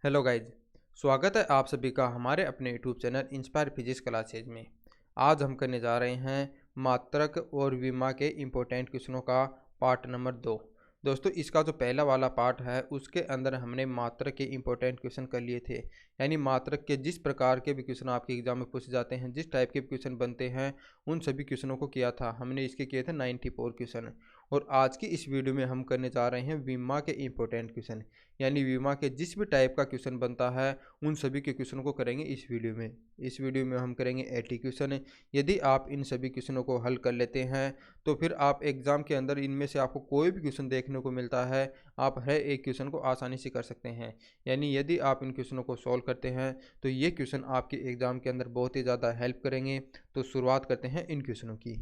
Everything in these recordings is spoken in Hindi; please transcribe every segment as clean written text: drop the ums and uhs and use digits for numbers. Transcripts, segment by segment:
Hello guys. स्वागत है आप सभी का हमारे अपने YouTube channel inspire physics classes में। आज हम करने जा रहे हैं मात्रक और विमा के इम्पोर्टेंट क्वेश्चनों का पार्ट नंबर 2। दोस्तों, इसका जो पहला वाला पार्ट है उसके अंदर हमने मात्रक के इम्पोर्टेंट क्वेश्चन कर लिए थे, यानी मात्रक के जिस प्रकार के भी क्वेश्चन आपके एग्जाम में पूछे जाते हैं, जिस टाइप के क्वेश्चन बनते हैं, उन सभी क्वेश्चनों को किया था हमने। इसके किए थे 94 क्वेश्चन। और आज की इस वीडियो में हम करने जा रहे हैं विमा के इम्पोर्टेंट क्वेश्चन, यानी विमा के जिस भी टाइप का क्वेश्चन बनता है उन सभी के क्वेश्चनों को करेंगे इस वीडियो में। इस वीडियो में हम करेंगे 80 क्वेश्चन। यदि आप इन सभी क्वेश्चनों को हल कर लेते हैं तो फिर आप एग्ज़ाम के अंदर इनमें से आपको कोई भी क्वेश्चन देखने को मिलता है, आप हर एक क्वेश्चन को आसानी से कर सकते हैं। यानी यदि आप इन क्वेश्चनों को सॉल्व करते हैं तो ये क्वेश्चन आपके एग्ज़ाम के अंदर बहुत ही ज़्यादा हेल्प करेंगे। तो शुरुआत करते हैं इन क्वेश्चनों की।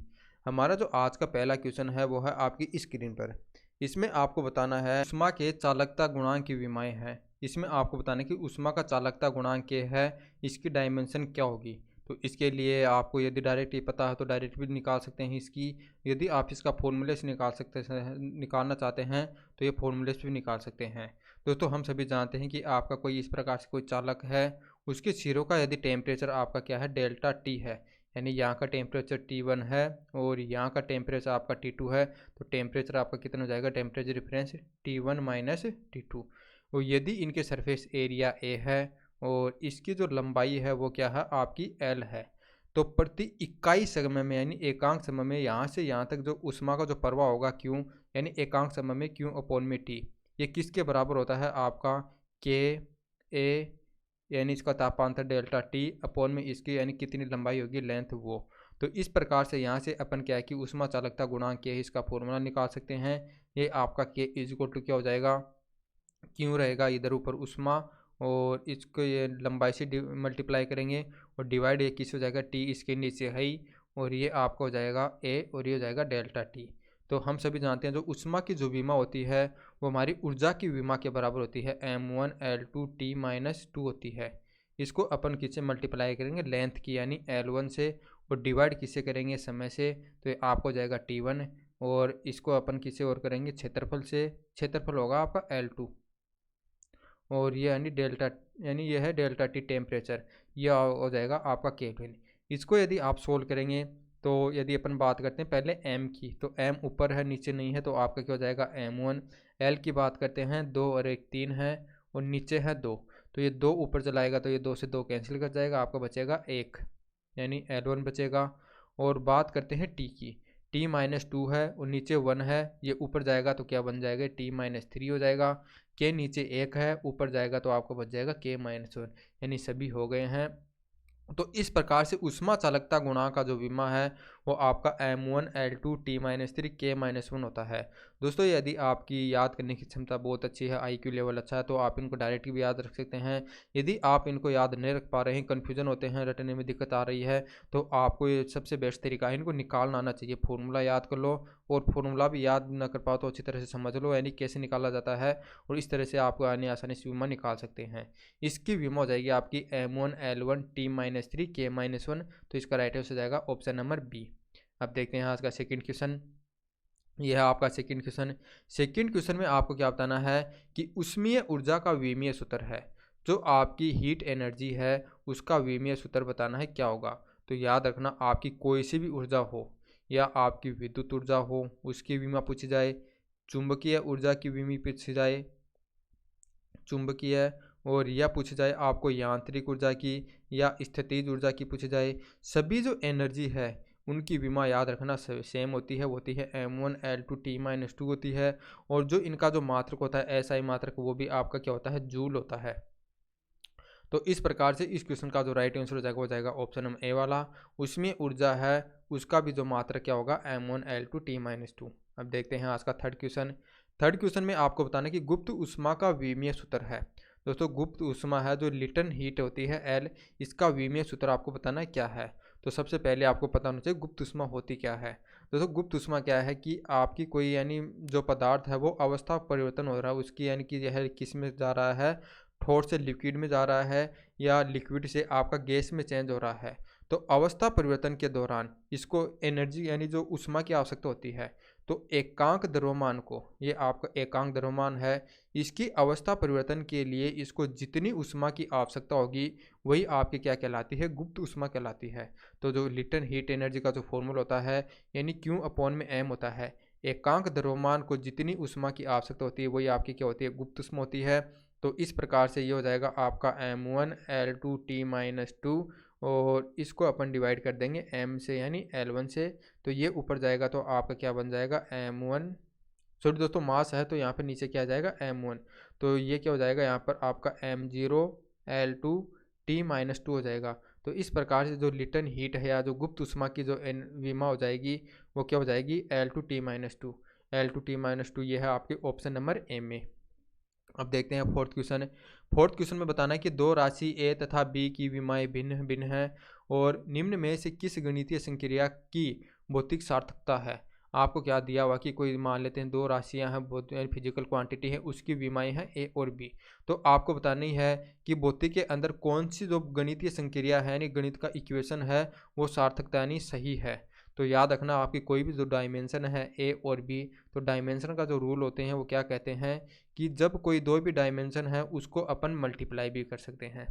हमारा जो आज का पहला क्वेश्चन है वो है आपकी स्क्रीन पर। इसमें आपको बताना है ऊष्मा के चालकता गुणांक की विमाएं हैं। इसमें आपको बताना है कि ऊष्मा का चालकता गुणांक क्या है, इसकी डायमेंशन क्या होगी। तो इसके लिए आपको यदि डायरेक्ट ये पता है तो डायरेक्ट भी निकाल सकते हैं इसकी। यदि आप इसका फॉर्मूले से निकालना चाहते हैं तो ये फॉर्मूले से भी निकाल सकते हैं। दोस्तों, हम सभी जानते हैं कि आपका कोई इस प्रकार से कोई चालक है, उसके सिरों का यदि टेम्परेचर आपका क्या है, डेल्टा टी है, यानी यहाँ का टेम्परेचर T1 है और यहाँ का टेम्परेचर आपका T2 है, तो टेम्परेचर आपका कितना हो जाएगा, temperature difference T1 minus T2। और यदि इनके सरफेस एरिया A है और इसकी जो लंबाई है वो क्या है, आपकी L है, तो प्रति इकाई समय में यानी एकांक समय में यहाँ से यहाँ तक जो ऊष्मा का जो प्रवाह होगा Q, यानी एकांक समय में Q अपॉन में T, ये किसके बराबर होता है, आपका K यानी इसका तापांतर डेल्टा टी अपॉन में इसकी यानी कितनी लंबाई होगी, लेंथ वो। तो इस प्रकार से यहाँ से अपन क्या है कि ऊष्मा चालकता गुणांक क्या है, इसका फॉर्मूला निकाल सकते हैं। ये आपका के इज इक्वल टू क्या हो जाएगा, क्यों रहेगा इधर ऊपर ऊष्मा और इसको ये लंबाई से मल्टीप्लाई करेंगे और डिवाइड ये किस हो जाएगा, टी इसके नीचे है ही, और ये आपका हो जाएगा ए और ये हो जाएगा डेल्टा टी। तो हम सभी जानते हैं जो ऊष्मा की जो विमा होती है वो हमारी ऊर्जा की विमा के बराबर होती है, m1L2T-2 होती है। इसको अपन किससे मल्टीप्लाई करेंगे, लेंथ की यानी L1 से, और डिवाइड किससे करेंगे, समय से, तो ये आपको हो जाएगा T1। और इसको अपन किससे और करेंगे, क्षेत्रफल से, क्षेत्रफल होगा आपका L2, और ये यानी डेल्टा, यानी ये है डेल्टा टी टेम्परेचर, ये हो जाएगा आपका केल्विन। इसको यदि आप सोल्व करेंगे तो यदि अपन बात करते हैं पहले m की, तो m ऊपर है नीचे नहीं है, तो आपका क्या हो जाएगा m1। l की बात करते हैं 2 और 1 3 है और नीचे है 2, तो ये 2 ऊपर चलाएगा तो ये 2 से 2 कैंसिल कर जाएगा, आपका बचेगा 1, यानी L1 बचेगा। और बात करते हैं t की, T-2 है और नीचे 1 है, ये ऊपर जाएगा तो क्या बन जाएगा, T-3 हो जाएगा। के नीचे 1 है, ऊपर जाएगा तो आपको बच जाएगा K-1, यानी सभी हो गए हैं। तो इस प्रकार से ऊष्मा चालकता गुणांक का जो विमा है वो आपका M1L2T-3 K-1 होता है। दोस्तों, यदि आपकी याद करने की क्षमता बहुत अच्छी है, IQ लेवल अच्छा है, तो आप इनको डायरेक्ट भी याद रख सकते हैं। यदि आप इनको याद नहीं रख पा रहे हैं, कन्फ्यूजन होते हैं, रटने में दिक्कत आ रही है, तो आपको ये सबसे बेस्ट तरीका है, इनको निकालना आना चाहिए। फॉर्मूला याद कर लो, और फॉर्मूला भी याद ना कर पाओ तो अच्छी तरह से समझ लो, यानी कैसे निकाला जाता है, और इस तरह से आपको यानी आसानी से विमा निकाल सकते हैं। इसकी विमा हो जाएगी आपकी M1L1T-3 K-1, तो इसका राइट आंसर हो जाएगा ऑप्शन नंबर बी। अब देखते हैं आज का सेकंड क्वेश्चन। यह है आपका सेकंड क्वेश्चन। सेकंड क्वेश्चन में आपको क्या बताना है कि ऊष्मीय ऊर्जा का विमीय सूत्र है, जो आपकी हीट एनर्जी है उसका विमीय सूत्र बताना है क्या होगा। तो याद रखना, आपकी कोई सी भी ऊर्जा हो या आपकी विद्युत ऊर्जा हो उसकी विमा पूछी जाए, चुंबकीय ऊर्जा की विमी पूछी जाए, चुंबकीय, और या पूछी जाए आपको यांत्रिक ऊर्जा की या स्थितिज ऊर्जा की पूछी जाए, सभी जो एनर्जी है उनकी विमा याद रखना सेम होती है, वो होती है M1L2T-2 होती है। और जो इनका जो मात्रक होता है, SI मात्रक, वो भी आपका क्या होता है, जूल होता है। तो इस प्रकार से इस क्वेश्चन का जो राइट आंसर हो जाएगा वो जाएगा ऑप्शन नंबर ए वाला। उसमें ऊर्जा है उसका भी जो मात्रक क्या होगा, M1L2T-2। अब देखते हैं आज का थर्ड क्वेश्चन। थर्ड क्वेश्चन में आपको बताना कि गुप्त ऊष्मा का विमीय सूत्र है। दोस्तों, गुप्त ऊष्मा है जो लिटन हीट होती है L, इसका विमीय सूत्र आपको बताना है क्या है। तो सबसे पहले आपको पता होना चाहिए गुप्त ऊष्मा होती क्या है। दोस्तों, गुप्त ऊष्मा क्या है कि आपकी कोई यानी जो पदार्थ है वो अवस्था परिवर्तन हो रहा है उसकी, यानी कि यह किस में जा रहा है, ठोस से लिक्विड में जा रहा है या लिक्विड से आपका गैस में चेंज हो रहा है। तो अवस्था परिवर्तन के दौरान इसको एनर्जी यानी जो ऊष्मा की आवश्यकता होती है, तो एकांक द्रव्यमान को, ये आपका एकांक द्रव्यमान है, इसकी अवस्था परिवर्तन के लिए इसको जितनी ऊष्मा की आवश्यकता होगी वही आपकी क्या कहलाती है, गुप्त ऊष्मा कहलाती है। तो जो लिटन हीट एनर्जी का जो फॉर्मूला होता है यानी Q अपॉन में m होता है, एकांक द्रव्यमान को जितनी ऊष्मा की आवश्यकता होती है वही आपकी क्या होती है, गुप्त ऊष्मा होती है। तो इस प्रकार से ये हो जाएगा आपका m1L2T-2 और इसको अपन डिवाइड कर देंगे m से यानी L1 से, तो ये ऊपर जाएगा तो आपका क्या बन जाएगा m1, सॉरी दोस्तों मास है तो यहाँ पर नीचे क्या आ जाएगा m1, तो ये क्या हो जाएगा यहाँ पर आपका m0L2T-2 हो जाएगा। तो इस प्रकार से जो लिटन हीट है या जो गुप्त ऊष्मा की जो विमा हो जाएगी वो क्या हो जाएगी L2T-2, L2T-2 ये है आपके ऑप्शन नंबर ए में। अब देखते हैं फोर्थ क्वेश्चन। फोर्थ क्वेश्चन में बताना है कि दो राशि ए तथा बी की विमाएं भिन्न भिन्न हैं और निम्न में से किस गणितीय संक्रिया की भौतिक सार्थकता है। आपको क्या दिया हुआ कि कोई मान लेते हैं दो राशियां हैं, फिजिकल क्वांटिटी है, उसकी विमाएं हैं ए और बी, तो आपको बतानी है कि भौतिक के अंदर कौन सी जो गणितीय संक्रिया है यानी गणित का इक्वेशन है वो सार्थकता यानी सही है। तो याद रखना आपकी कोई भी जो डायमेंशन है ए और बी, तो डायमेंशन का जो रूल होते हैं वो क्या कहते हैं कि जब कोई दो भी डायमेंशन है उसको अपन मल्टीप्लाई भी कर सकते हैं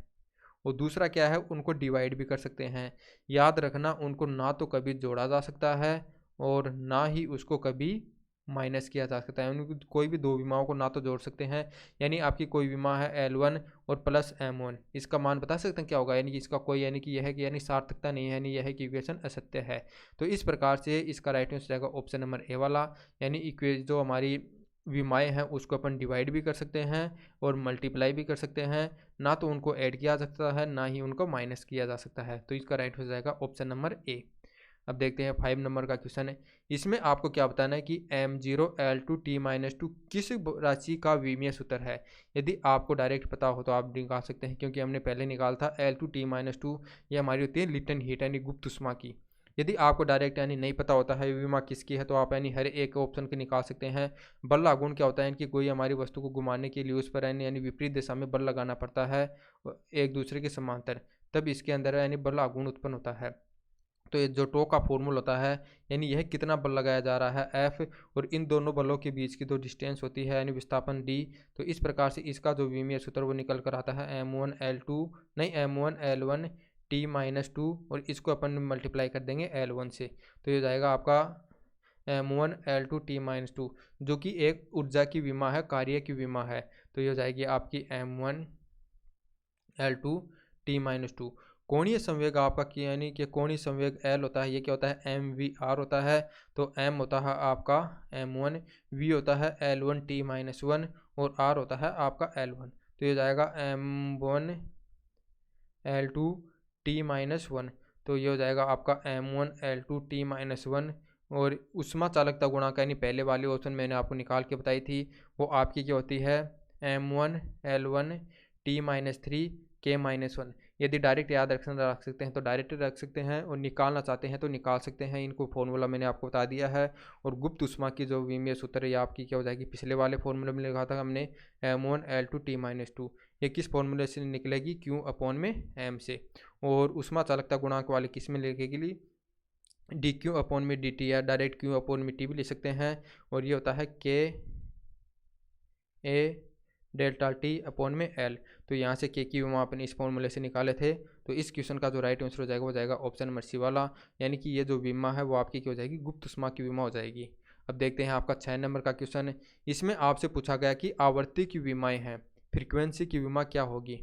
और दूसरा क्या है उनको डिवाइड भी कर सकते हैं। याद रखना उनको ना तो कभी जोड़ा जा सकता है और ना ही उसको कभी माइनस किया जा सकता है। उनको कोई भी दो विमाओं को ना तो जोड़ सकते हैं, यानी आपकी कोई विमा है L1 और प्लस M1, इसका मान बता सकते हैं क्या होगा, यानी कि इसका कोई यानी कि यह है कि यानी सार्थकता नहीं है, यानी यह है कि इक्वेशन असत्य है। तो इस प्रकार से इसका राइट आंसर जाएगा ऑप्शन नंबर ए वाला, यानी इक्वेशन जो हमारी विमाएँ हैं उसको अपन डिवाइड भी कर सकते हैं और मल्टीप्लाई भी कर सकते हैं, ना तो उनको ऐड किया जा सकता है ना ही उनको माइनस किया जा सकता है। तो इसका राइट हो जाएगा ऑप्शन नंबर ए। अब देखते हैं 5 नंबर का क्वेश्चन है। इसमें आपको क्या बताना है कि m0L2T-2 किस राशि का विमीय सूत्र है। यदि आपको डायरेक्ट पता हो तो आप निकाल सकते हैं, क्योंकि हमने पहले निकाला था L2T-2, ये हमारी होती है लिटन हीट यानी गुप्त ऊष्मा की। यदि आपको डायरेक्ट यानी नहीं पता होता है विमा किसकी है तो आप यानी हर एक ऑप्शन के निकाल सकते हैं। बल लागुण क्या होता है कि कोई हमारी वस्तु को घुमाने के लिए उस पर यानी विपरीत दिशा में बल लगाना पड़ता है एक दूसरे के समांतर, तब इसके अंदर यानी बल लागुण उत्पन्न होता है। तो ये जो टो का फॉर्मूला होता है यानी यह कितना बल लगाया जा रहा है F और इन दोनों बलों के बीच की जो डिस्टेंस होती है यानी विस्थापन D। तो इस प्रकार से इसका जो विमीय सूत्र वो निकल कर आता है m1L2 और इसको अपन मल्टीप्लाई कर देंगे L1 से, तो ये जाएगा आपका m1L2T-2 जो कि एक ऊर्जा की विमा है, कार्य की विमा है। तो ये जाएगी आपकी m1L2T-2। कोणीय संवेग आपका यानी कि कोणीय संवेग L होता है, ये क्या होता है mvr होता है। तो m होता है आपका m1, v होता है L1T-1 और r होता है आपका L1। तो ये जाएगा m1L2T-1, तो ये हो जाएगा आपका m1L2T-1 और ऊष्मा चालकता गुणांक यानी पहले वाली ऑप्शन मैंने आपको निकाल के बताई थी वो आपकी क्या होती है m1L1T-3K-1। यदि डायरेक्ट याद रख सकते हैं तो डायरेक्ट रख सकते हैं और निकालना चाहते हैं तो निकाल सकते हैं। इनको फॉर्मूला मैंने आपको बता दिया है। और गुप्त ऊष्मा की जो विमीय सूत्र है आपकी क्या हो जाएगी, पिछले वाले फॉर्मूले में लिखा था हमने m1L2T-2, ये किस फॉर्मूले से निकलेगी Q अपॉन में m से, और ऊष्मा चालकता गुणांक वाले किस में लिखेगी dQ अपॉन में dt या डायरेक्ट Q अपॉन में T भी लिख सकते हैं। और ये होता है K A delta T upon में L। तो यहाँ से के की विमा अपन इस फॉर्मूले से निकाले थे। तो इस क्वेश्चन का जो राइट आंसर हो जाएगा वो जाएगा ऑप्शन नंबर सी वाला, यानी कि ये जो विमा है वो आपकी क्या हो जाएगी, गुप्त ऊष्मा की विमा हो जाएगी। अब देखते हैं आपका 6 नंबर का क्वेश्चन। इसमें आपसे पूछा गया कि आवर्ती की विमाएँ हैं, फ्रीक्वेंसी की विमा क्या होगी।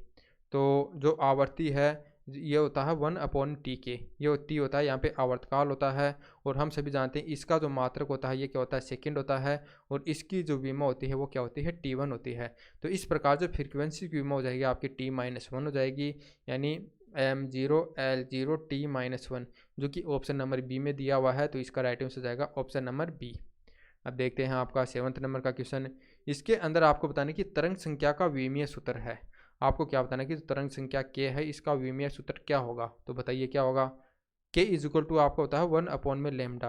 तो जो आवर्ती है ये होता है 1/T के, ये T होता है यहाँ पे आवर्तकाल होता है, और हम सभी जानते हैं इसका जो मात्रक होता है ये क्या होता है, सेकंड होता है, और इसकी जो विमा होती है वो क्या होती है, T1 होती है। तो इस प्रकार जो फ्रीक्वेंसी की विमा हो जाएगी आपकी T-1 हो जाएगी, यानी m0L0T-1, जो कि ऑप्शन नंबर बी में दिया हुआ है। तो इसका राइट आंसर हो जाएगा ऑप्शन नंबर बी। अब देखते हैं आपका 7 नंबर का क्वेश्चन। इसके अंदर आपको बताने की तरंग संख्या का विमीय सूत्र है। आपको क्या बताना है कि तरंग संख्या k है, इसका विमीय सूत्र क्या होगा। तो बताइए क्या होगा। k इज इक्वल टू आपका होता है 1 अपॉन में लैम्डा,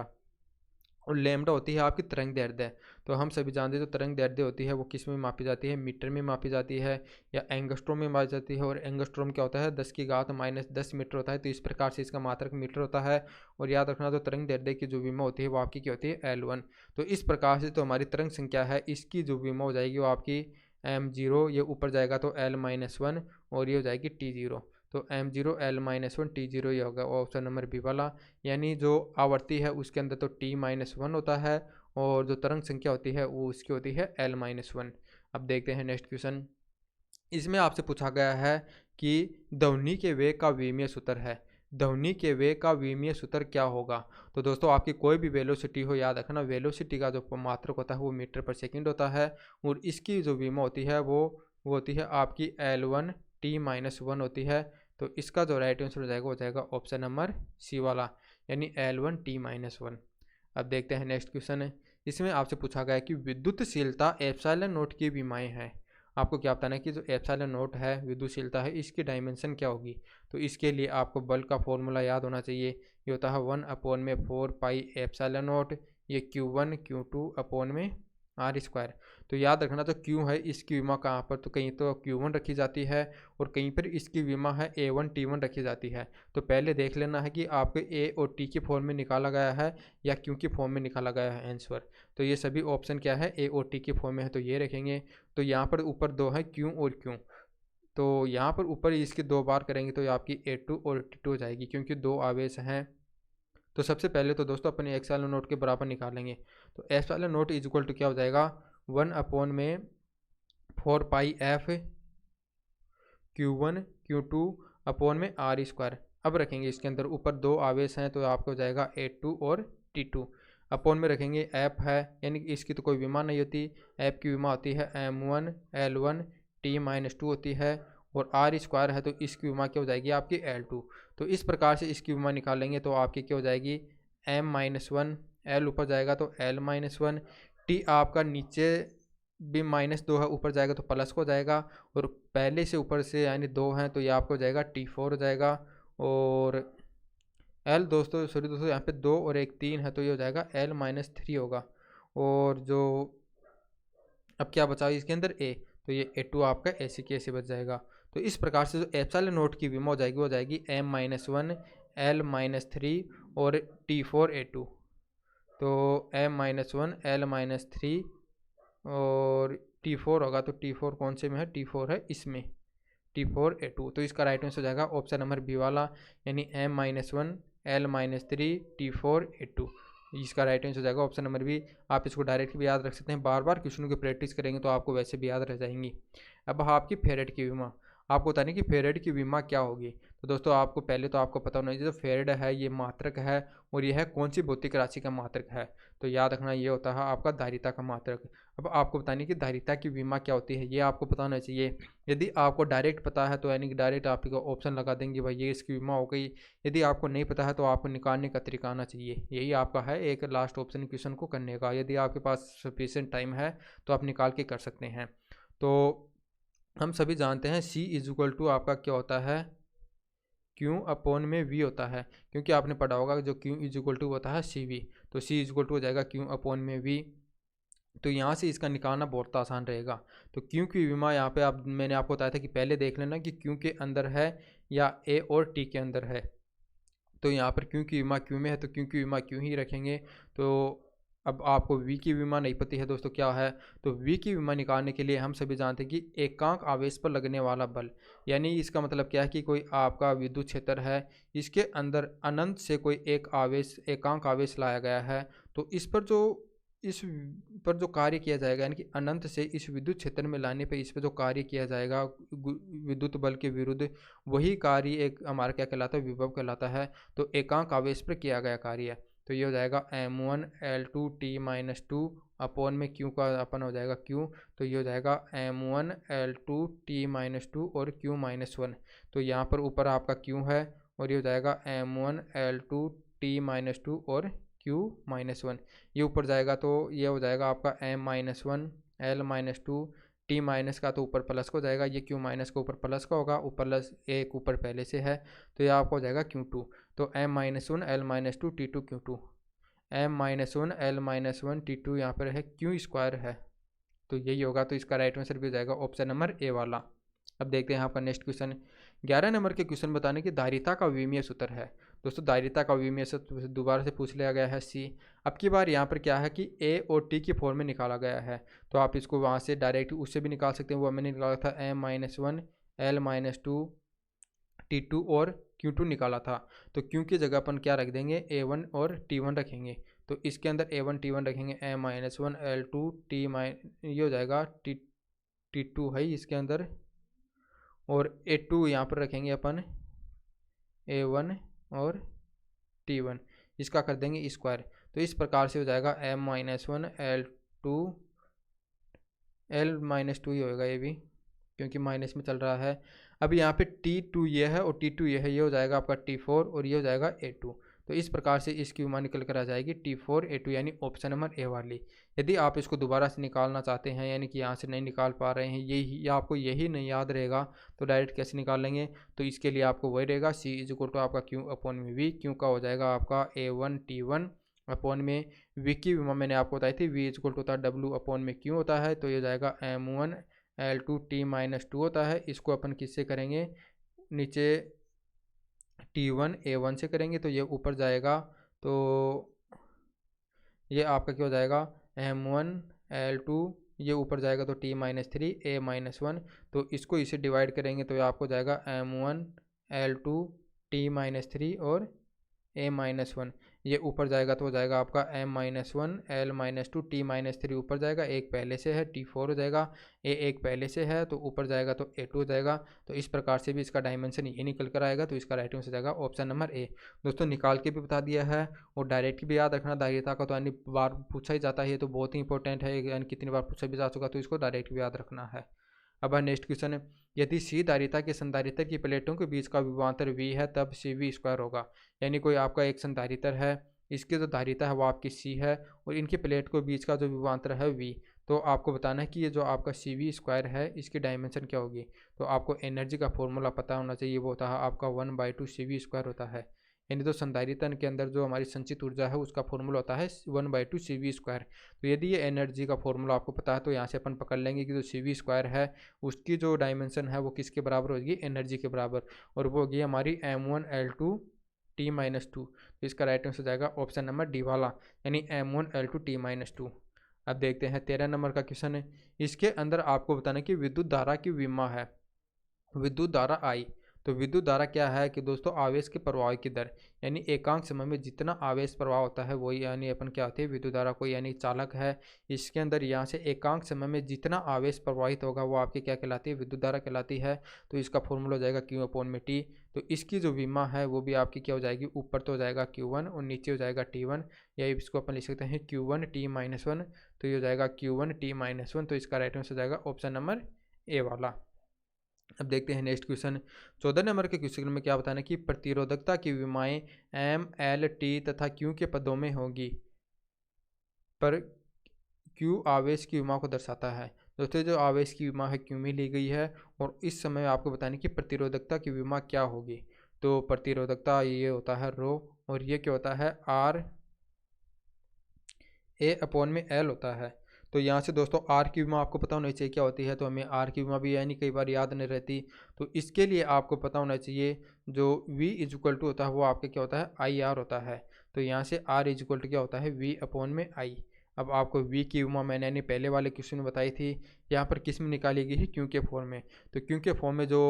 और लैम्डा होती है आपकी तरंग दैर्ध्य। तो हम सभी जानते हैं जो तरंग दैर्ध्य होती है वो किस में मापी जाती है, मीटर में मापी जाती है या एंगस्ट्रोम में मापी जाती है। और एंगस्ट्रोम क्या होता है, 10⁻⁻10 मीटर होता है। तो इस प्रकार से इसका मात्रक मीटर होता है। और याद रखना जो तरंग दैर्ध्य की जो विमा होती है वो आपकी क्या होती है, L1। तो इस प्रकार से तो हमारी तरंग संख्या है इसकी जो विमा हो जाएगी वो आपकी m0, ये ऊपर जाएगा तो L-1 और ये हो जाएगी T0। तो m0 L-1 T0 ये होगा ऑप्शन नंबर बी वाला। यानी जो आवर्ती है उसके अंदर तो T-1 होता है और जो तरंग संख्या होती है वो उसकी होती है L-1। अब देखते हैं नेक्स्ट क्वेश्चन। इसमें आपसे पूछा गया है कि ध्वनि के वेग का विमीय सूत्र है। ध्वनि के वेग का विमीय सूत्र क्या होगा। तो दोस्तों आपकी कोई भी वेलोसिटी हो, याद रखना वेलोसिटी का जो मात्रक होता है वो मीटर पर सेकंड होता है। और इसकी जो विमा होती है वो होती है आपकी L1 T-1 होती है। तो इसका जो राइट आंसर हो जाएगा वो जाएगा ऑप्शन नंबर सी वाला, यानी L1 T-1। अब देखते हैं नेक्स्ट क्वेश्चन है। इसमें आपसे पूछा गया है कि विद्युतशीलता एप्सिलॉन नॉट की विमाएँ हैं। आपको क्या बताना है कि जो एप्सिलॉन नॉट है विद्युतशीलता है इसकी डायमेंशन क्या होगी। तो इसके लिए आपको बल का फॉर्मूला याद होना चाहिए। ये होता है 1/4 पाई एप्सिलॉन नॉट, ये Q1 Q2 अपॉन में R²। तो याद रखना तो Q है इसकी विमा कहाँ पर, तो कहीं तो Q1 रखी जाती है और कहीं पर इसकी विमा है A1 T1 रखी जाती है। तो पहले देख लेना है कि आपके A और T के फॉर्म में निकाला गया है या Q के फॉर्म में निकाला गया है आंसर। तो ये सभी ऑप्शन क्या है, A और T के फॉर्म में है, तो ये रखेंगे। तो यहाँ पर ऊपर दो है Q और Q, तो यहाँ पर ऊपर इसके 2 बार करेंगे तो ये आपकी A2 और T2 हो जाएगी क्योंकि 2 आवेश हैं। तो सबसे पहले तो दोस्तों अपने एप्सिलॉन नॉट के बराबर निकालेंगे। तो epsilon nought is equal to क्या हो जाएगा, 1/4 पाई F Q1 Q2 अपॉन में R²। अब रखेंगे इसके अंदर ऊपर 2 आवेश हैं तो आपको हो जाएगा A2 और T2। अपॉन में रखेंगे F है, यानी कि इसकी तो कोई विमा नहीं होती। F की विमा होती है M1 L1 T-2 होती है। और R² है तो इसकी विमा क्या हो जाएगी आपकी L2। तो इस प्रकार से इसकी विमा निकालेंगे तो आपकी क्या हो जाएगी M-1, L ऊपर जाएगा तो L-1, T आपका नीचे भी -2 है, ऊपर जाएगा तो प्लस को जाएगा। और पहले से ऊपर से यानी 2 हैं तो ये आपको हो जाएगा T4 हो जाएगा। और L दोस्तों सॉरी दोस्तों यहाँ पे 2 और 1 3 है तो ये हो जाएगा L-3 होगा। और जो अब क्या बचा इसके अंदर A, तो ये A2 आपका ऐसे की ऐसे बच जाएगा। तो इस प्रकार से जो एप्सिलॉन नॉट की विमा हो जाएगी वो जाएगी M-1 L-3 और T4 A2। तो M-1 L-3 और T4 होगा तो T4 कौन से में है, T4 है इसमें, T4 A2। तो इसका राइट आंसर हो जाएगा ऑप्शन नंबर बी वाला, यानी M-1 L-3 T4 A2। इसका राइट आंसर हो जाएगा ऑप्शन नंबर बी। आप इसको डायरेक्ट भी याद रख सकते हैं, बार बार क्वेश्चनों की प्रैक्टिस करेंगे तो आपको वैसे भी याद रह जाएंगी। अब आपकी फेरेड की विमा, आपको बताने कि फेरेड की विमा क्या होगी। तो दोस्तों आपको पहले तो आपको पता होना चाहिए जो फेरेड है ये मात्रक है और यह है कौन सी भौतिक राशि का मात्रक है। तो याद रखना ये होता है आपका धारिता का मात्रक। अब आपको बताने कि धारिता की विमा क्या होती है ये आपको पता होना चाहिए। यदि आपको डायरेक्ट पता है तो यानी कि डायरेक्ट आपको ऑप्शन लगा देंगे भाई ये इसकी विमा हो गई। यदि आपको नहीं पता है तो आपको निकालने का तरीका आना चाहिए, यही आपका है एक लास्ट ऑप्शन क्वेश्चन को करने का। यदि आपके पास सफिशिएंट टाइम है तो आप निकाल के कर सकते हैं। तो हम सभी जानते हैं C इज इक्वल टू आपका क्या होता है, Q अपॉन में V होता है, क्योंकि आपने पढ़ा होगा जो Q इज इक्वल टू होता है CV। तो C इज इक्वल टू हो जाएगा Q अपॉन में V। तो यहाँ से इसका निकालना बहुत आसान रहेगा। तो Q की विमा यहाँ पे आप मैंने आपको बताया था कि पहले देख लेना कि Q के अंदर है या A और T के अंदर है। तो यहाँ पर Q की विमा Q में है तो Q की विमा Q ही रखेंगे। तो अब आपको V की विमा नहीं पता है दोस्तों क्या है, तो V की विमा निकालने के लिए हम सभी जानते हैं कि एकांक आवेश पर लगने वाला बल, यानी इसका मतलब क्या है कि कोई आपका विद्युत क्षेत्र है, इसके अंदर अनंत से कोई एक आवेश एकांक आवेश लाया गया है। तो इस पर जो कार्य किया जाएगा, यानी कि अनंत से इस विद्युत क्षेत्र में लाने पे इस पर जो कार्य किया जाएगा विद्युत बल के विरुद्ध, वही कार्य एक हमारा क्या कहलाता है, विभव कहलाता है। तो एकांक आवेश पर किया गया कार्य है। तो ये हो जाएगा M1 L2 T-2 अपॉन में Q का अपन हो जाएगा Q। तो ये हो जाएगा M1 L2 T-2 और Q-1। तो यहाँ पर ऊपर आपका Q है और ये हो जाएगा M1 L2 T-2 और Q-1। ये ऊपर जाएगा तो ये हो जाएगा आपका M-1 L-2 T- का तो ऊपर प्लस का हो जाएगा, ये Q- का ऊपर प्लस का होगा, ऊपर प्लस एक ऊपर पहले से है तो ये आपका हो जाएगा Q2। तो M-1 L-2 T2 Q2 m-1 l-1 T2 यहाँ पर है क्यू स्क्वायर है, तो यही होगा। तो इसका राइट आंसर भी हो जाएगा ऑप्शन नंबर ए वाला। अब देखते हैं आपका नेक्स्ट क्वेश्चन। 11 नंबर के क्वेश्चन बताने की धारिता का विमीय सूत्र है। दोस्तों धारिता का विमीय सूत्र दोबारा से पूछ लिया गया है सी। अब की बार यहाँ पर क्या है कि ए और टी की फॉर्म में निकाला गया है, तो आप इसको वहाँ से डायरेक्ट उससे भी निकाल सकते हैं। वो मैंने निकाला था m-1 l-2 T2 और Q2 निकाला था। तो Q की जगह अपन क्या रख देंगे, A1 और T1 रखेंगे। तो इसके अंदर A1 T1 रखेंगे, m-1 l2 T ये हो जाएगा T2 है इसके अंदर, और A2 यहाँ पर रखेंगे अपन A1 और T1, इसका कर देंगे स्क्वायर। तो इस प्रकार से हो जाएगा m-1 l2 l-2 ही होगा ये भी, क्योंकि माइनस में चल रहा है। अब यहाँ पे T2 ये है और T2 ये है, ये हो जाएगा आपका T4 और ये हो जाएगा A2। तो इस प्रकार से इसकी विमा निकल कर आ जाएगी T4 A2, यानी ऑप्शन नंबर ए वाली। यदि आप इसको दोबारा से निकालना चाहते हैं, यानी कि यहाँ से नहीं निकाल पा रहे हैं, यही या आपको यही नहीं याद रहेगा, तो डायरेक्ट कैसे निकाल लेंगे। तो इसके लिए आपको वही रहेगा C = आपका Q अपॉन में V। क्यों का हो जाएगा आपका A1 T1 अपॉन में V की विमा मैंने आपको बताई थी, V = होता है W अपॉन में Q होता है। तो ये जाएगा m1 l2 T-2 होता है। इसको अपन किससे करेंगे, नीचे T1 A1 से करेंगे, तो ये ऊपर जाएगा। तो ये आपका क्या हो जाएगा, m1 l2, ये ऊपर जाएगा तो T-3 A-1। तो इसको इसे डिवाइड करेंगे तो ये आपको जाएगा m1 l2 T-3 और A-1। ये ऊपर जाएगा तो हो जाएगा आपका m-1 l-2 T-3 ऊपर जाएगा, एक पहले से है T4 हो जाएगा, A एक पहले से है तो ऊपर जाएगा तो A2 हो जाएगा। तो इस प्रकार से भी इसका डायमेंशन ये निकल कर आएगा। तो इसका राइट आंसर हो जाएगा ऑप्शन नंबर ए। दोस्तों निकाल के भी बता दिया है और डायरेक्ट भी याद रखना धारिता का, तो यानी बार पूछा ही जाता है, तो बहुत ही इंपॉर्टेंट है, यानी कितनी बार पूछा भी जा चुका, तो इसको डायरेक्ट भी याद रखना है। अब नेक्स्ट क्वेश्चन है, यदि सी धारिता के संधारित्र की प्लेटों के बीच का विभवांतर V है तब CV² होगा। यानी कोई आपका एक संधारित्र है, इसकी जो धारिता है वो आपकी C है और इनकी प्लेट के बीच का जो विभवांतर है V। तो आपको बताना है कि ये जो आपका CV² है इसकी डायमेंशन क्या होगी। तो आपको एनर्जी का फॉर्मूला पता होना चाहिए, वो होता है आपका 1/2 CV² होता है। यानी तो संधारित्र के अंदर जो हमारी संचित ऊर्जा है उसका फॉर्मूला होता है 1/2 CV²। तो यदि ये एनर्जी का फॉर्मूला आपको पता है तो यहाँ से अपन पकड़ लेंगे कि जो CV² है उसकी जो डायमेंशन है वो किसके बराबर होगी, एनर्जी के बराबर, और वो होगी हमारी m1 l2 T-2। तो इसका राइट आंसर हो जाएगा ऑप्शन नंबर डी वाला, यानी m1 l2 T-2। अब देखते हैं 13 नंबर का क्वेश्चन है। इसके अंदर आपको बताना कि विद्युत धारा की विमा है, विद्युत धारा I। तो विद्युत धारा क्या है कि दोस्तों आवेश के प्रवाह की दर, यानी एकांक समय में जितना आवेश प्रवाह होता है वही, यानी अपन क्या होती है विद्युत धारा को, यानी चालक है। इसके अंदर यहाँ से एकांक समय में जितना आवेश प्रवाहित होगा वो आपकी क्या कहलाती है, विद्युत धारा कहलाती है। तो इसका फॉर्मूला हो जाएगा Q/T। तो इसकी जो विमा है वो भी आपकी क्या हो जाएगी, ऊपर तो हो जाएगा Q1 और नीचे हो जाएगा T1, या इसको अपन लिख सकते हैं Q1 T-1। तो ये हो जाएगा Q1 T-1। तो इसका राइट आंसर हो जाएगा ऑप्शन नंबर ए वाला। अब देखते हैं नेक्स्ट क्वेश्चन। 14 नंबर के क्वेश्चन में क्या बताना कि प्रतिरोधकता की विमाएं M, L, T तथा Q के पदों में होगी, पर Q आवेश की विमा को दर्शाता है। दोस्तों जो आवेश की विमा है Q में ली गई है, और इस समय आपको बताने की प्रतिरोधकता की विमा क्या होगी। तो प्रतिरोधकता ये होता है रो, और ये क्या होता है R A/L होता है। तो यहाँ से दोस्तों आर की विमा आपको पता होना चाहिए क्या होती है, तो हमें आर की विमा भी यानी कई बार याद नहीं रहती। तो इसके लिए आपको पता होना चाहिए जो V = होता है वो आपके क्या होता है, IR होता है। तो यहाँ से R = क्या होता है, V/I। अब आपको V की विमा मैंने पहले वाले क्वेश्चन में बताई थी, यहाँ पर किस में निकाली गई है, Q के फॉर्म में। तो Q के फॉर्म में जो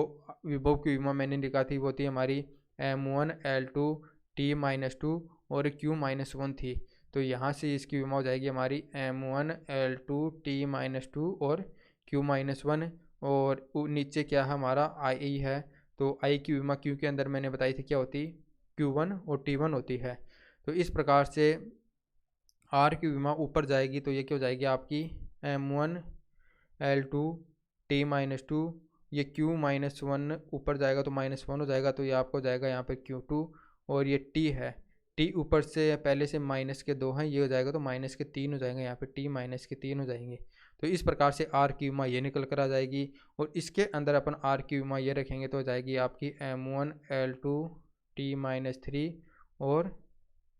विभव की विमा मैंने निकाली थी वो थी हमारी m1 l2 T-2 और Q-1 थी। तो यहाँ से इसकी विमा हो जाएगी हमारी m1 l2 T-2 और Q-1, और नीचे क्या है हमारा I है। तो I की विमा Q के अंदर मैंने बताई थी क्या होती, Q1 और T1 होती है। तो इस प्रकार से R की विमा ऊपर जाएगी, तो ये क्या हो जाएगी आपकी m1 l2 T-2, ये Q-1 ऊपर जाएगा तो -1 हो जाएगा, तो ये आपको हो जाएगा यहाँ पे Q2, और ये T है, T ऊपर से पहले से माइनस के 2 हैं, ये हो जाएगा तो -3 हो जाएंगे, यहाँ पे T-3 हो जाएंगे। तो इस प्रकार से R की विमा ये निकल कर आ जाएगी, और इसके अंदर अपन R की विमा ये रखेंगे तो हो जाएगी आपकी m1 l2 T-3 और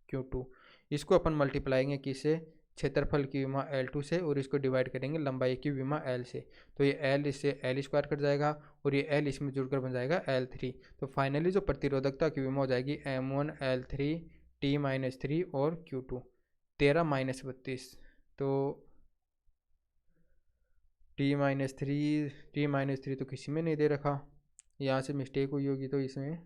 Q2। इसको अपन मल्टीप्लाएंगे किससे, क्षेत्रफल की विमा L2 से, और इसको डिवाइड करेंगे लंबाई की विमा L से। तो ये L इससे L स्क्वायर कट जाएगा और ये L इसमें जुड़कर बन जाएगा L3। तो फाइनली जो प्रतिरोधकता की विमा हो जाएगी M1 L3 T-3 और Q2 13-32। तो T-3 तो किसी में नहीं दे रखा, यहाँ से मिस्टेक हुई होगी तो इसमें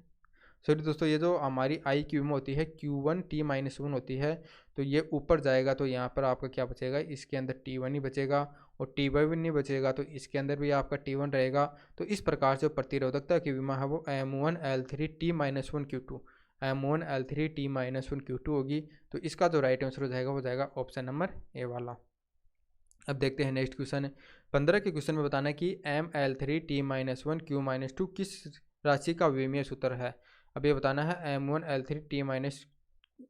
सॉरी दोस्तों। ये जो हमारी आई की विमा होती है Q1 T-1 होती है, तो ये ऊपर जाएगा तो यहाँ पर आपका क्या बचेगा, इसके अंदर T1 ही बचेगा और T1 नहीं बचेगा तो इसके अंदर भी आपका T1 रहेगा। तो इस प्रकार से प्रतिरोधकता की विमा है वो M1 L3 T-1 Q2 M1 L3 T-1 Q2 होगी। तो इसका जो राइट आंसर हो जाएगा वो जाएगा ऑप्शन नंबर ए वाला। अब देखते हैं नेक्स्ट क्वेश्चन। 15 के क्वेश्चन में बताना है कि ML3 T-1 Q-2 किस राशि का विमीय सूत्र है। अब ये बताना है M1 L3 T-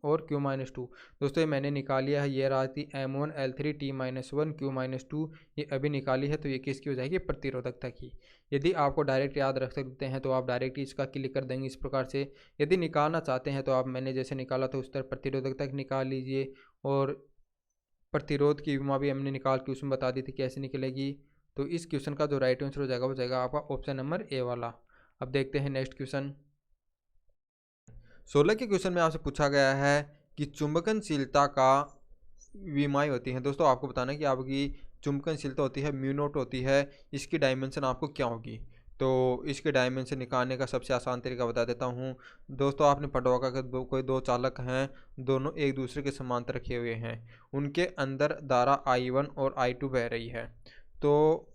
और Q-2। दोस्तों ये मैंने निकाल लिया है, ये राशि M1 L3 T-1 Q-2 ये अभी निकाली है। तो ये किसकी हो जाएगी, प्रतिरोधकता की। यदि आपको डायरेक्ट याद रख सकते हैं तो आप डायरेक्ट इसका क्लिक कर देंगे इस प्रकार से। यदि निकालना चाहते हैं तो आप मैंने जैसे निकाला था उस तरह प्रतिरोधकता निकाल लीजिए, और प्रतिरोध की विमा भी हमने निकाल के उसमें बता दी थी कैसे निकलेगी। तो इस क्वेश्चन का जो राइट आंसर हो जाएगा वो जाएगा आपका ऑप्शन नंबर ए वाला। अब देखते हैं नेक्स्ट क्वेश्चन। 16 के क्वेश्चन में आपसे पूछा गया है कि चुंबकनशीलता का विमाएँ होती हैं। दोस्तों आपको बताना है कि आपकी चुंबकनशीलता होती है म्यू नॉट होती है, इसकी डायमेंशन आपको क्या होगी। तो इसके डायमेंशन निकालने का सबसे आसान तरीका बता देता हूँ। दोस्तों आपने पढ़ा होगा कि कोई दो चालक हैं, दोनों एक दूसरे के समांतर रखे हुए हैं, उनके अंदर धारा I1 और I2 बह रही है। तो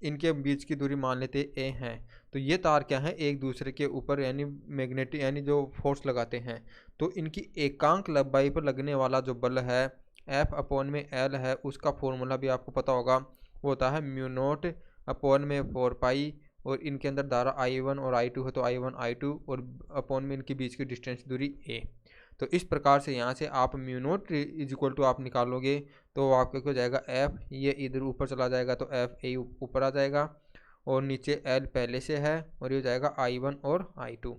इनके बीच की दूरी मान लेते ए हैं। तो ये तार क्या है, एक दूसरे के ऊपर यानी मैग्नेटिक यानी जो फोर्स लगाते हैं। तो इनकी एकांक लंबाई पर लगने वाला जो बल है F/L है, उसका फॉर्मूला भी आपको पता होगा, वो होता है म्यू नॉट अपॉन में 4 पाई, और इनके अंदर धारा I1 और I2 है तो I1 I2 और अपॉन में इनके बीच की डिस्टेंस दूरी a। तो इस प्रकार से यहाँ से आप mu nought is equal to आप निकालोगे तो आपका क्या हो जाएगा, F ये इधर ऊपर चला जाएगा तो F a ऊपर आ जाएगा, और नीचे L पहले से है, और ये हो जाएगा I1 और I2।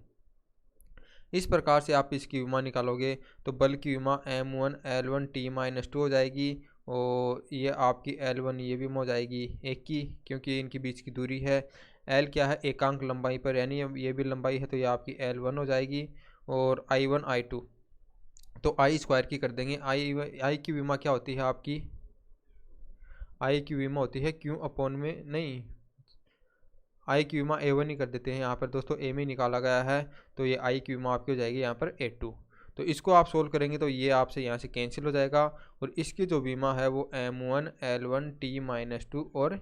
इस प्रकार से आप इसकी विमा निकालोगे तो बल की विमा M1 L1 T-2 हो जाएगी, और ये आपकी L1 ये भी हो जाएगी एक की, क्योंकि इनके बीच की दूरी है। L क्या है, एकांक लंबाई पर, यानी ये भी लंबाई है तो ये आपकी L1 हो जाएगी, और I1 I2 तो I स्क्वायर की कर देंगे। I की विमा क्या होती है आपकी, I की विमा होती है Q/ में नहीं, आई की विमा A1 ही कर देते हैं यहाँ पर दोस्तों, ए में निकाला गया है। तो ये आई की विमा आपकी हो जाएगी यहाँ पर A2। तो इसको आप सोल्व करेंगे तो ये आपसे यहाँ से कैंसिल हो जाएगा, और इसकी जो विमा है वो M1 L1 T-2 और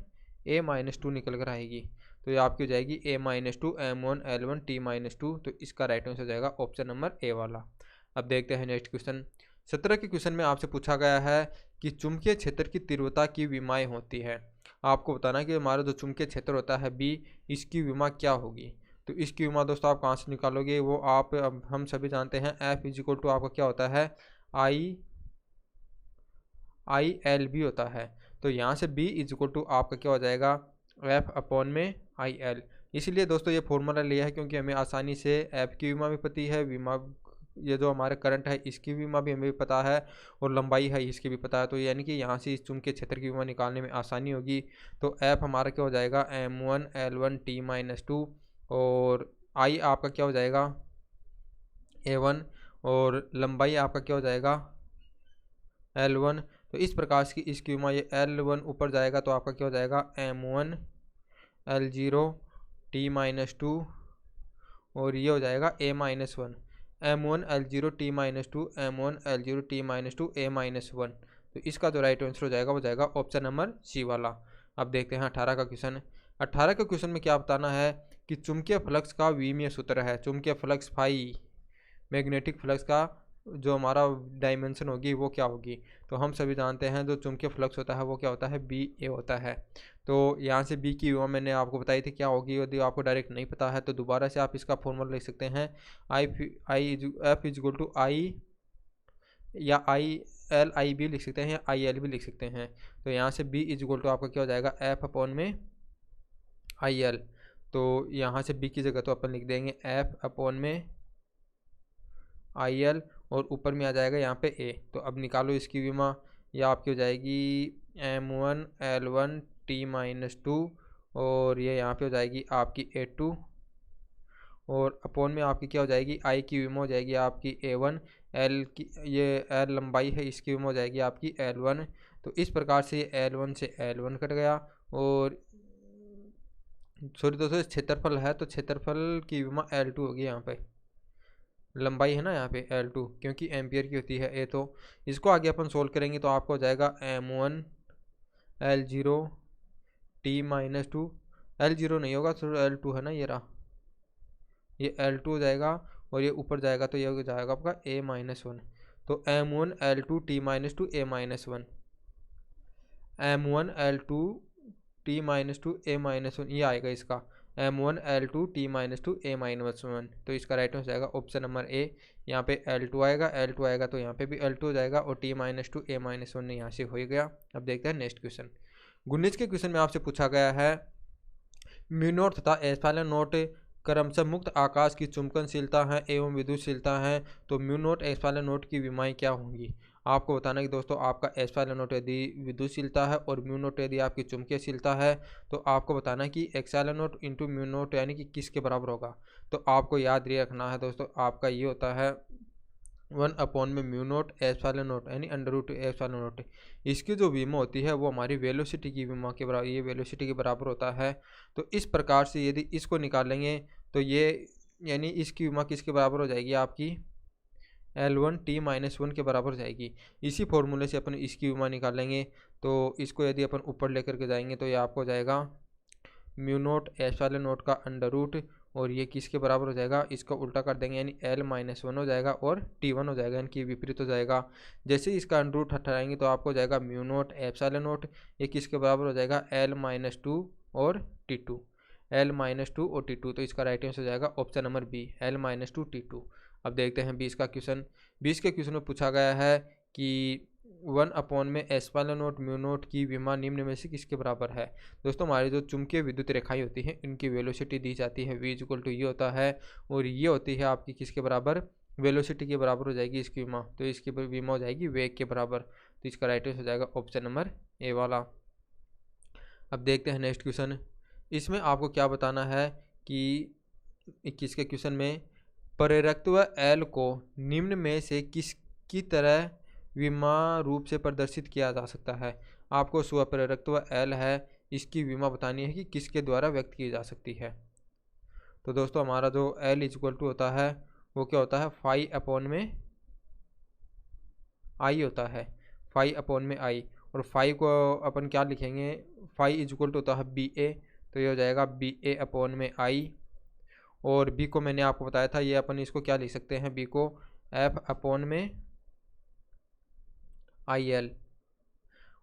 A-2 निकल कर आएगी। तो ये आपकी हो जाएगी A-2 M1 L1 T-2। तो इसका राइट आंसर हो जाएगा ऑप्शन नंबर ए वाला। अब देखते हैं नेक्स्ट क्वेश्चन। 17 के क्वेश्चन में आपसे पूछा गया है कि चुंबकीय क्षेत्र की तीव्रता की विमाएँ होती है। आपको बताना है कि हमारा जो चुंबकीय क्षेत्र होता है B, इसकी विमा क्या होगी। तो इसकी विमा दोस्तों आप कहाँ से निकालोगे, वो आप अब हम सभी जानते हैं F इज इक्वल टू आपका क्या होता है, IL होता है। तो यहाँ से B इज इक्वल टू आपका क्या हो जाएगा, F/IL। इसलिए दोस्तों ये फॉर्मूला लिया है क्योंकि हमें आसानी से F की विमा भी पता है, विमा ये जो हमारा करंट है इसकी विमा भी हमें पता है, और लंबाई है इसकी भी पता है। तो यानी कि यहाँ से इस चुंबकीय क्षेत्र की विमा निकालने में आसानी होगी। तो F हमारा क्या हो जाएगा, M1 L1 T-2, और I आपका क्या हो जाएगा A1, और लंबाई आपका क्या हो जाएगा L1। तो इस प्रकार की इसकी विमा, ये L1 ऊपर जाएगा तो आपका क्या हो जाएगा M1 L0 T-2, और ये हो जाएगा A-1 M1 L0 T-2 M1 L0 T-2 A-1। तो इसका जो राइट आंसर हो जाएगा वो जाएगा ऑप्शन नंबर सी वाला। अब देखते हैं 18 का क्वेश्चन। 18 के क्वेश्चन में क्या बताना है कि चुंबकीय फ्लक्स का विमीय सूत्र है। चुंबकीय फ्लक्स फाई, मैग्नेटिक फ्लक्स का जो हमारा डायमेंशन होगी वो क्या होगी। तो हम सभी जानते हैं जो चुंबकीय फ्लक्स होता है वो क्या होता है, BA होता है। तो यहाँ से B की विमा मैंने आपको बताई थी क्या होगी। यदि आपको डायरेक्ट नहीं पता है तो दोबारा से आप इसका फॉर्मूला लिख सकते हैं, F is equal to I या IL भी लिख सकते हैं, या IL भी लिख सकते हैं। तो यहाँ से B इज इक्वल टू आपका क्या हो जाएगा, F/ में IL। तो यहाँ से B की जगह तो अपन लिख देंगे F/ में IL, और ऊपर में आ जाएगा यहाँ पे ए। तो अब निकालो इसकी विमा, यह आपकी हो जाएगी m1l1t-2 और ये यहाँ पे हो जाएगी आपकी a2 और अपॉन में आपकी क्या हो जाएगी आई की विमा हो जाएगी आपकी a1, एल की ये एल लंबाई है इसकी विमा हो जाएगी आपकी l1। तो इस प्रकार से ये l1 से l1 कट गया और सॉरी दोस्तों क्षेत्रफल है तो क्षेत्रफल की विमा l2 होगी। यहाँ पे लंबाई है ना यहाँ पे l2 क्योंकि एम्पियर की होती है ए। तो इसको आगे अपन सोल्व करेंगे तो आपको हो जाएगा m1l0t-2, l0 नहीं होगा तो l2 है ना, ये रहा, ये l2 हो जाएगा और ये ऊपर जाएगा तो ये हो जाएगा आपका a-1। तो m1l2t-2 a-1, m1l2t-2 a-1 ये आएगा इसका m1l2t-2 a-1। तो इसका राइट आंसर जाएगा ऑप्शन नंबर ए। यहाँ पे l2 आएगा, l2 आएगा तो यहाँ पे भी l2 हो जाएगा और t-2 a-1 यहाँ से हो गया। अब देखते हैं नेक्स्ट क्वेश्चन। 19 के क्वेश्चन में आपसे पूछा गया है म्यू नॉट तथा एप्सिलॉन नॉट क्रमशः मुक्त आकाश की चुंबकनशीलता है एवं विद्युतशीलता है, तो म्यू नॉट एप्सिलॉन नॉट की विमाएँ क्या होंगी। आपको बताना कि दोस्तों आपका एप्सिलॉन नॉट यदि विद्युतशीलता है और म्यू नॉट यदि आपकी चुंबकीयशीलता है तो आपको बताना कि epsilon not into mu naught यानी कि किसके बराबर होगा। तो आपको याद रखना है दोस्तों, आपका ये होता है 1 अपॉन में म्यू नॉट एप्सिलॉन नॉट यानी अंडर रूट एप्सिलॉन नॉट। इसकी जो विमा होती है वो हमारी वेलोसिटी की विमा के बराबर, ये वेलोसिटी के बराबर होता है। तो इस प्रकार से यदि इसको निकालेंगे तो ये यानी इसकी विमा किसके बराबर हो जाएगी आपकी l1t-1 के बराबर हो जाएगी। इसी फॉर्मूले से अपन इसकी विमा निकालेंगे तो इसको यदि अपन ऊपर लेकर के जाएंगे तो ये आपको हो जाएगा म्यू नॉट एप्सिलॉन नॉट का अंडर रूट और ये किसके बराबर हो जाएगा, इसका उल्टा कर देंगे यानी l-1 हो जाएगा और t1 हो जाएगा, इनकी विपरीत हो जाएगा। जैसे ही इसका अंडर रूट हटाएंगे तो आपको हो जाएगा म्यू नॉट एप्सिलॉन नॉट, ये किसके बराबर हो जाएगा l-2 और t2, l-2 और t2। तो इसका राइट आंसर हो जाएगा option number B l-2 t2। अब देखते हैं 20 का क्वेश्चन। 20 के क्वेश्चन में पूछा गया है कि 1 अपॉन में एप्सिलॉन नॉट म्यू नॉट की विमा निम्न में से किसके बराबर है। दोस्तों हमारी जो चुंबकीय विद्युत रेखाएं होती हैं इनकी वेलोसिटी दी जाती है v इक्वल टू ये होता है और ये होती है आपकी किसके बराबर, वेलोसिटी के बराबर हो जाएगी इसकी विमा। तो इसकी विमा हो जाएगी वेग के बराबर। तो इसका राइट आंसर हो जाएगा ऑप्शन नंबर ए वाला। अब देखते हैं नेक्स्ट क्वेश्चन। इसमें आपको क्या बताना है कि 21 के क्वेश्चन में प्रेरकत्व L को निम्न में से किसकी तरह विमा रूप से प्रदर्शित किया जा सकता है। आपको स्वप्रेरकत्व L है, इसकी विमा बतानी है कि किसके द्वारा व्यक्त की जा सकती है। तो दोस्तों हमारा जो L इक्वल टू होता है वो क्या होता है, फाई अपॉन में आई होता है, फाई अपॉन में आई। और फाई को अपन क्या लिखेंगे, फाई इक्वल टू होता है BA, तो ये हो जाएगा BA अपॉन में आई। और बी को मैंने आपको बताया था, ये अपन इसको क्या लिख सकते हैं, बी को F अपॉन में IL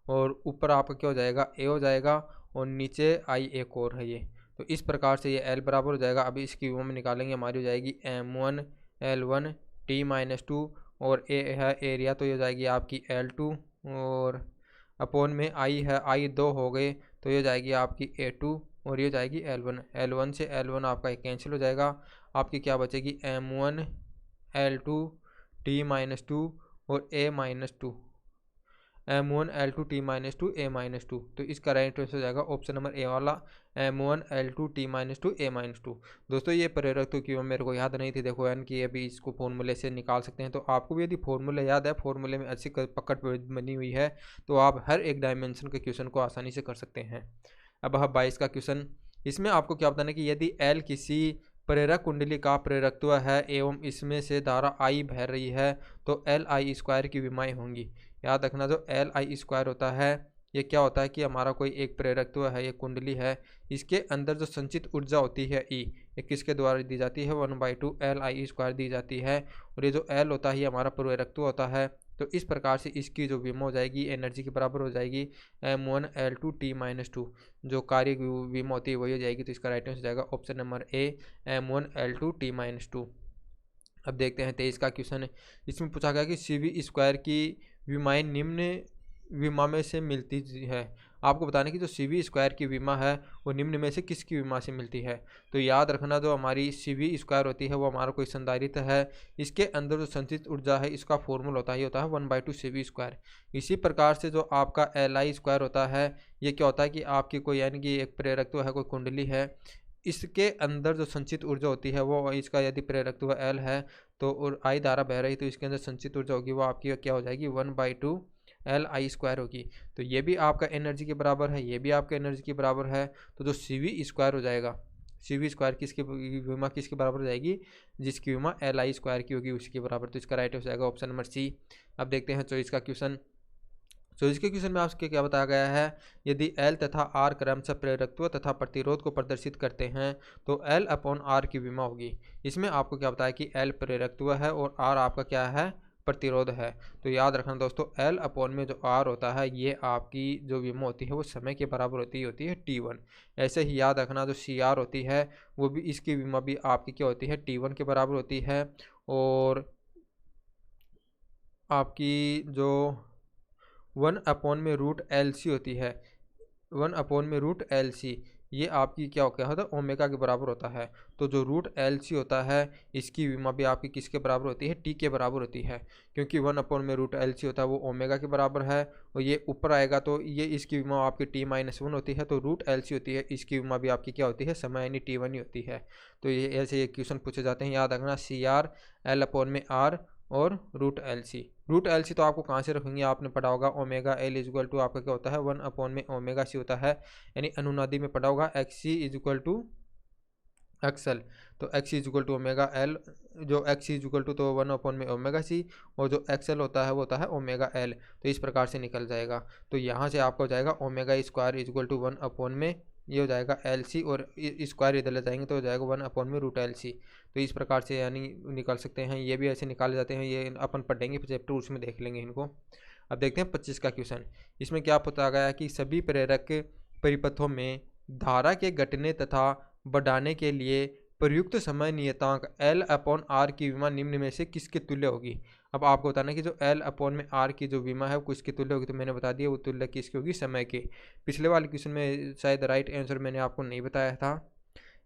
और ऊपर आपका क्या हो जाएगा A हो जाएगा और नीचे I एक और है ये। तो इस प्रकार से ये L बराबर हो जाएगा। अभी इसकी विमा में निकालेंगे, हमारी हो जाएगी m1l1t-2 और A है एरिया तो ये हो जाएगी आपकी L2 और अपॉन में I है, I 2 हो गए तो ये जाएगी आपकी A2 और ये जाएगी L1। L1 से L1 आपका एक कैंसिल हो जाएगा, आपकी क्या बचेगी m1l2t-2 और a-2, m1l2t-2 a-2। तो इसका राइट आंसर हो जाएगा ऑप्शन नंबर ए वाला m1l2t-2 a-2। दोस्तों ये प्रेरकत्व की मेरे को याद नहीं थी, देखो यानी कि अभी इसको फॉर्मूले से निकाल सकते हैं। तो आपको भी यदि फॉर्मूला याद है, फॉर्मूले में अच्छी पकड़ बनी हुई है तो आप हर एक डायमेंशन के क्वेश्चन को आसानी से कर सकते हैं। अब 22 का क्वेश्चन। इसमें आपको क्या बताना है कि यदि L किसी प्रेरक कुंडली का प्रेरकत्व है एवं इसमें से धारा I बह रही है तो Li स्क्वायर की विमाएँ होंगी। याद रखना जो Li स्क्वायर होता है ये क्या होता है कि हमारा कोई एक प्रेरकत्व है, ये कुंडली है, इसके अंदर जो संचित ऊर्जा होती है E, ये किसके द्वारा दी जाती है, 1/2 Li स्क्वायर दी जाती है। और ये जो L होता है ये हमारा प्रेरकत्व होता है। तो इस प्रकार से इसकी जो विमा हो जाएगी एनर्जी के बराबर हो जाएगी m1l2t-2, जो कार्य विमा होती है वही हो जाएगी। तो इसका राइट आंसर हो जाएगा ऑप्शन नंबर ए m1l2t-2। अब देखते हैं 23 का क्वेश्चन है। इसमें पूछा गया कि CV स्क्वायर की विमाएँ निम्न विमा में से मिलती है। आपको बताना कि जो सी वी स्क्वायर की विमा है वो निम्न में से किसकी विमा से मिलती है। तो याद रखना जो हमारी सी वी स्क्वायर होती है वो हमारा कोई संधारित्र है, इसके अंदर जो संचित ऊर्जा है इसका फॉर्मूला होता है, ये होता है 1/2 सी वी स्क्वायर। इसी प्रकार से जो आपका एल आई स्क्वायर होता है, ये क्या होता है कि आपकी कोई यानी कि एक प्रेरकत्व है, कोई कुंडली है, इसके अंदर जो संचित ऊर्जा होती है वो इसका यदि प्रेरकत्व एल है तो और आई धारा बह रही तो इसके अंदर संचित ऊर्जा होगी वो आपकी क्या हो जाएगी 1/2 एल आई स्क्वायर होगी। तो ये भी आपका एनर्जी के बराबर है, ये भी आपका एनर्जी के बराबर है। तो जो सी वी स्क्वायर हो जाएगा, सी वी स्क्वायर किसकी विमा किसके बराबर हो जाएगी, जिसकी विमा एल आई स्क्वायर की होगी उसी के बराबर। तो इसका राइट हो जाएगा ऑप्शन नंबर सी। अब देखते हैं 24 का क्वेश्चन। 24 के क्वेश्चन में आपके क्या बताया गया है, यदि एल तथा आर क्रमशः प्रेरकत्व तथा प्रतिरोध को प्रदर्शित करते हैं तो एल अपॉन आर की विमा होगी। इसमें आपको क्या बताया कि एल प्रेरकत्व है और आर आपका क्या है, प्रतिरोध है। तो याद रखना दोस्तों, एल अपॉन में जो आर होता है ये आपकी जो विमा होती है वो समय के बराबर होती है T1। ऐसे ही याद रखना जो सी आर होती है वो भी, इसकी विमा भी आपकी क्या होती है, T1 के बराबर होती है। और आपकी जो 1/√LC होती है, 1/√LC, ये आपकी क्या होता है, ओमेगा के बराबर होता है। तो जो √LC होता है इसकी विमा भी आपकी किसके बराबर होती है, टी के बराबर होती है। क्योंकि 1/√LC होता है वो ओमेगा के बराबर है और ये ऊपर आएगा तो ये इसकी विमा आपकी T-1 होती है। तो √LC होती है, इसकी विमा भी आपकी क्या होती है, समय यानी T1 ही होती है। तो ये ऐसे ये क्वेश्चन पूछे जाते हैं। याद रखना CR L/R और √LC तो आपको कहाँ से रखेंगे, आपने पढ़ा होगा ओमेगा एल इजक्वल टू आपका क्या होता है 1/ओमेगा सी होता है, यानी अनुनादी में पढ़ा होगा XC इजक्वल टू XL। तो XC is equal to omega L, जो XC इजक्वल टू तो 1/ओमेगा सी और जो XL होता है वो होता है ओमेगा एल। तो इस प्रकार से निकल जाएगा। तो यहाँ से आपको हो जाएगा ओमेगा स्क्वायर इजक्वल टू 1 में ये हो जाएगा LC और स्क्वायर इधर ले जाएंगे तो हो जाएगा 1/√LC। तो इस प्रकार से यानी निकाल सकते हैं। ये भी ऐसे निकाले जाते हैं, ये अपन पढ़ेंगे चैप्टर उसमें देख लेंगे इनको। अब देखते हैं 25 का क्वेश्चन। इसमें क्या पता गया कि सभी प्रेरक परिपथों में धारा के घटने तथा बढ़ाने के लिए प्रयुक्त समय नियतांक L/R की विमा निम्न में से किसके तुल्य होगी। अब आपको बताना कि जो L/R की जो विमा है वो किसके तुल्य होगी। तो मैंने बता दिया वो तुल्य किसकी होगी, समय के। पिछले वाले क्वेश्चन में शायद राइट आंसर मैंने आपको नहीं बताया था।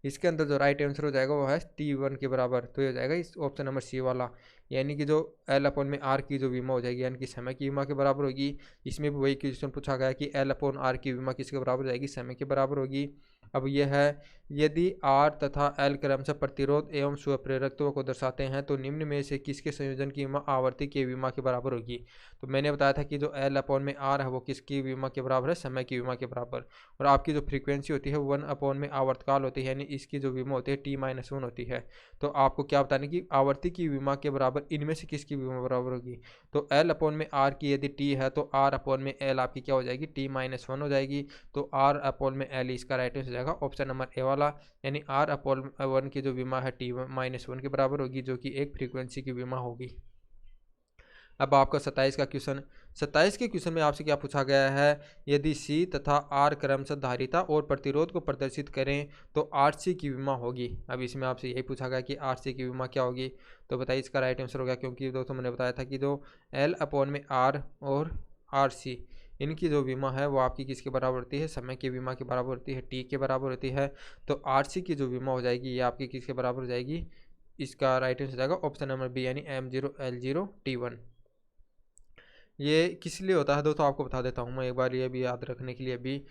इसके अंदर जो राइट आंसर हो जाएगा वो है T1 के बराबर। तो ये हो जाएगा इस ऑप्शन नंबर सी वाला, यानी कि जो L/R की जो विमा हो जाएगी यानी कि समय की विमा के बराबर होगी। इसमें भी वही क्वेश्चन पूछा गया कि L/R की विमा किसके बराबर हो जाएगी, समय के बराबर होगी। अब यह है, यदि R तथा L क्रमशः प्रतिरोध एवं स्वप्रेरकत्व को दर्शाते हैं तो निम्न में से किसके संयोजन की विमा आवर्ती की विमा के बराबर होगी। तो मैंने बताया था कि जो L/R है वो किसकी विमा के बराबर है, समय की विमा के बराबर। और आपकी जो फ्रीक्वेंसी होती है 1 आवर्तकाल होती है, यानी इसकी जो विमा होती है T-1 होती है। तो आपको क्या बताने की आवर्ती की विमा के बराबर इनमें से किसकी विमा बराबर होगी। तो L/R की यदि T है तो R/L आपकी क्या हो जाएगी, T-1 हो जाएगी। तो R/L इसका राइट आंसर हो जाएगा ऑप्शन नंबर ए वाला, यानी R/1 की जो विमा है T-1 के बराबर होगी, जो कि एक फ्रीक्वेंसी की विमा होगी। अब आपका 27 का क्वेश्चन। 27 के क्वेश्चन में आपसे क्या पूछा गया है, यदि C तथा R क्रमशः धारिता और प्रतिरोध को प्रदर्शित करें तो RC की विमा होगी। अब इसमें आपसे यही पूछा गया कि RC की विमा क्या होगी। तो बताइए इसका राइट आंसर होगा, क्योंकि दोस्तों मैंने बताया था कि जो L/R और RC इनकी जो विमा है वो आपकी किसके बराबर होती है, समय की विमा के बराबर होती है, T के बराबर होती है। तो RC की जो विमा हो जाएगी ये आपकी किसके बराबर हो जाएगी, इसका राइट आंसर हो जाएगा ऑप्शन नंबर बी, यानी M0L0T1। ये किस लिए होता है दोस्तों आपको बता देता हूँ मैं एक बार, ये भी याद रखने के लिए भी।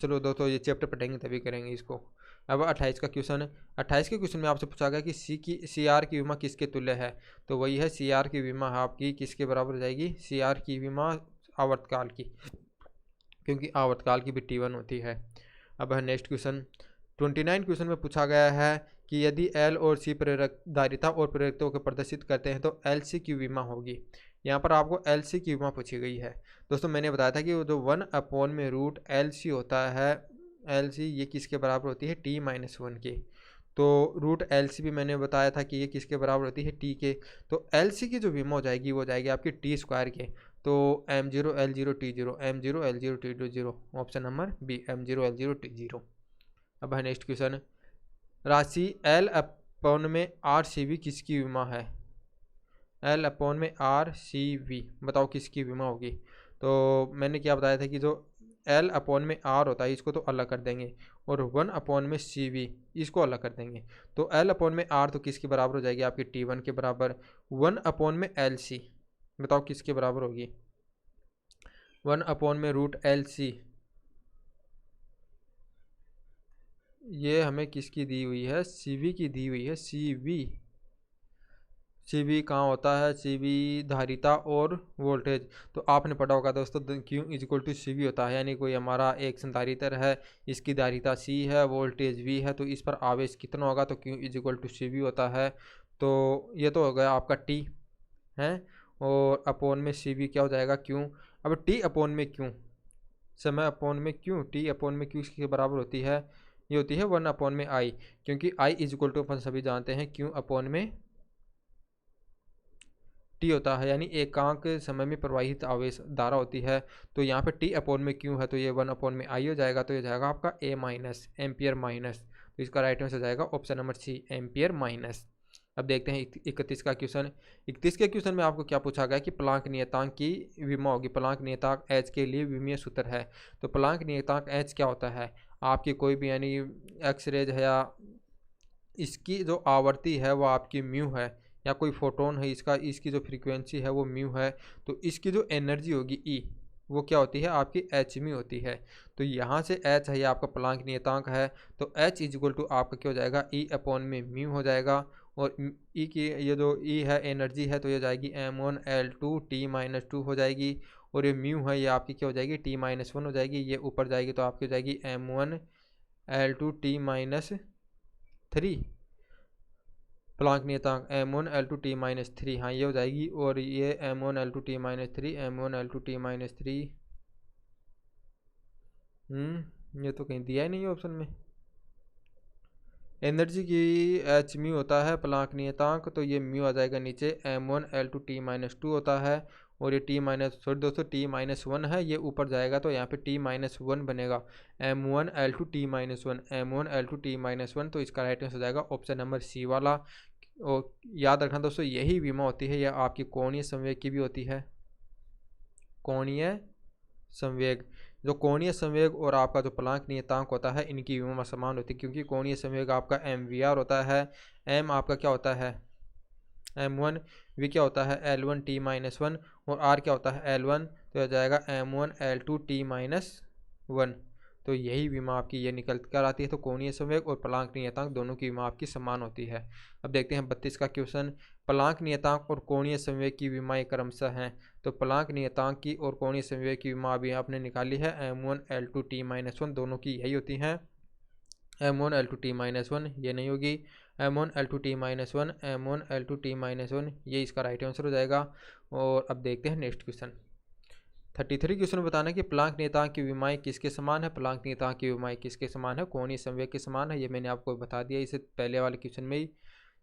चलो दोस्तों ये चैप्टर पढ़ेंगे तभी करेंगे इसको। अब 28 का क्वेश्चन है। 28 के क्वेश्चन में आपसे पूछा गया कि CR की विमा किसके तुल्य है। तो वही है, CR की विमा आपकी किसके बराबर हो जाएगी, CR की विमा आवर्तकाल की, क्योंकि आवर्तकाल की भी T1 होती है। अब है नेक्स्ट क्वेश्चन। 29 क्वेश्चन में पूछा गया है कि यदि L और C प्रेरक धारिता और प्रेरकत्व को प्रदर्शित करते हैं तो LC की विमा होगी। यहाँ पर आपको LC की विमा पूछी गई है। दोस्तों मैंने बताया था कि वो जो 1/√LC होता है, LC ये किसके बराबर होती है, T-1 के। तो √LC भी मैंने बताया था कि ये किसके बराबर होती है, T के। तो LC की जो विमा हो जाएगी वो हो जाएगी आपकी T² के। तो M0L0T0, M0L0T0, option number B, M0L0T0। अब है नेक्स्ट क्वेश्चन। राशि L/RCV किसकी विमा है, L/RCV बताओ किसकी विमा होगी। तो मैंने क्या बताया था कि जो एल अपॉन में आर होता है, इसको तो अलग कर देंगे, और 1 अपॉन में सी वी इसको अलग कर देंगे। तो एल अपॉन में आर तो किसके बराबर हो जाएगी आपकी T1 के बराबर। 1 अपॉन में एल सी बताओ किसके बराबर होगी, 1 अपॉन में रूट एल सी। ये हमें किसकी दी हुई है, सी वी की दी हुई है, सी वी। सी वी कहाँ होता है, सी वी धारिता और वोल्टेज। तो आपने पढ़ा होगा दोस्तों Q equal to C V होता है, यानी कोई हमारा एक संधारित्र है, इसकी धारिता C है, वोल्टेज V है, तो इस पर आवेश कितना होगा, तो Q equal to C V होता है। तो ये तो हो गया आपका T है, और अपोन में सी वी क्या हो जाएगा Q। अब T अपोन में Q, समय अपोन में Q, T अपोन में Q इसके बराबर होती है, ये होती है 1 अपोन में I, क्योंकि I इक्वल टू अपन सभी जानते हैं Q अपोन में T होता है, यानी एकांक समय में प्रवाहित आवेश धारा होती है। तो यहाँ पे T अपोन में Q है, तो ये 1 अपोन में I हो जाएगा, तो ये जाएगा आपका A माइनस, एम्पियर माइनस। तो इसका राइट आंसर जाएगा option number C, ampere minus. अब देखते हैं 31 का क्वेश्चन। 31 के क्वेश्चन में आपको क्या पूछा गया कि प्लांक नियतांक की विमा होगी। प्लांक नियतांक H के लिए विमीय सूत्र है। तो प्लांक नियतांक H क्या होता है, आपकी कोई भी यानी एक्सरेज है या इसकी जो आवृत्ति है वो आपकी म्यू है, या कोई फोटोन है इसका, इसकी जो फ्रीक्वेंसी है वो म्यू है, तो इसकी जो एनर्जी होगी ई वो क्या होती है आपकी एच म्यू होती है। तो यहाँ से एच है ये आपका प्लांक नियतांक है, तो एच इक्वल टू आपका क्या हो जाएगा ई अपॉन में म्यू हो जाएगा, और ई की ये जो ई है एनर्जी है तो ये जाएगी m1L2 T-2 हो जाएगी, और ये म्यू है ये आपकी क्या हो जाएगी T-1 हो जाएगी, ये ऊपर जाएगी तो आपकी हो जाएगी m1L2 T-3 प्लांक नियतांक m1L2 T-3, हाँ ये हो जाएगी, और ये m1L2 T-3 m1L2 T-3 ये तो कहीं दिया ही नहीं है ऑप्शन में। एनर्जी की एच म्यू होता है प्लांक नियतांक, तो ये म्यू आ जाएगा नीचे, m1L2 T-2 होता है, और ये दोस्तों T-1 है, ये ऊपर जाएगा तो यहाँ पे T-1 बनेगा, m1L2 T-1 m1L2 T-1, तो इसका राइट आंसर हो जाएगा ऑप्शन नंबर सी वाला। और याद रखना दोस्तों यही विमा होती है, यह आपकी कोणीय संवेग की भी होती है, कोणीय संवेग। जो कोणीय संवेग और आपका जो प्लांक नियतांक होता है इनकी विमा समान होती है, क्योंकि कोणीय संवेग आपका mvr होता है, m आपका क्या होता है m1, v क्या होता है L1 T-1, और r क्या होता है L1, तो यह जाएगा m1L2 T-1। तो यही विमा आपकी ये निकल कर आती है। तो कोणीय संवेग और प्लांक नियतांक दोनों की विमा आपकी समान होती है। अब देखते हैं 32 का क्वेश्चन। प्लांक नियतांक और कोणीय संवेग की विमाएं क्रमशः हैं। तो प्लांक नियतांक की और कोणीय संवेग की विमा अभी आपने निकाली है m1L2 T-1, दोनों की यही होती हैं, m1L2 T-1 ये नहीं होगी, m1L2 T-1 m1L2 T-1 ये इसका राइट आंसर हो जाएगा। और अब देखते हैं नेक्स्ट क्वेश्चन 33 क्वेश्चन बताना कि प्लांक नियतांक की विमाएं किसके समान है। प्लांक नियतांक की विमाएं किसके समान है, कोणीय संवेग के समान है, ये मैंने आपको बता दिया इसे पहले वाले क्वेश्चन में ही।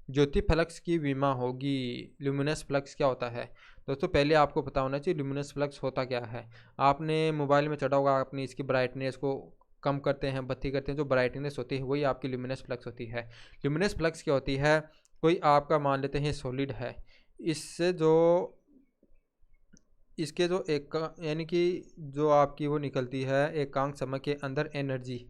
ज्योति फ्लक्स की विमा होगी, ल्यूमिनस फ्लक्स क्या होता है दोस्तों, पहले आपको पता होना चाहिए ल्यूमिनस फ्लक्स होता क्या है। आपने मोबाइल में चढ़ा होगा, अपनी इसकी ब्राइटनेस को कम करते हैं, बत्ती करते हैं, जो ब्राइटनेस होती है वही आपकी ल्यूमिनस फ्लक्स होती है। ल्यूमिनस फ्लक्स क्या होती है, कोई आपका मान लेते हैं सॉलिड है, इससे जो इसके जो एक यानी कि जो आपकी वो निकलती है एकांक समय के अंदर एनर्जी,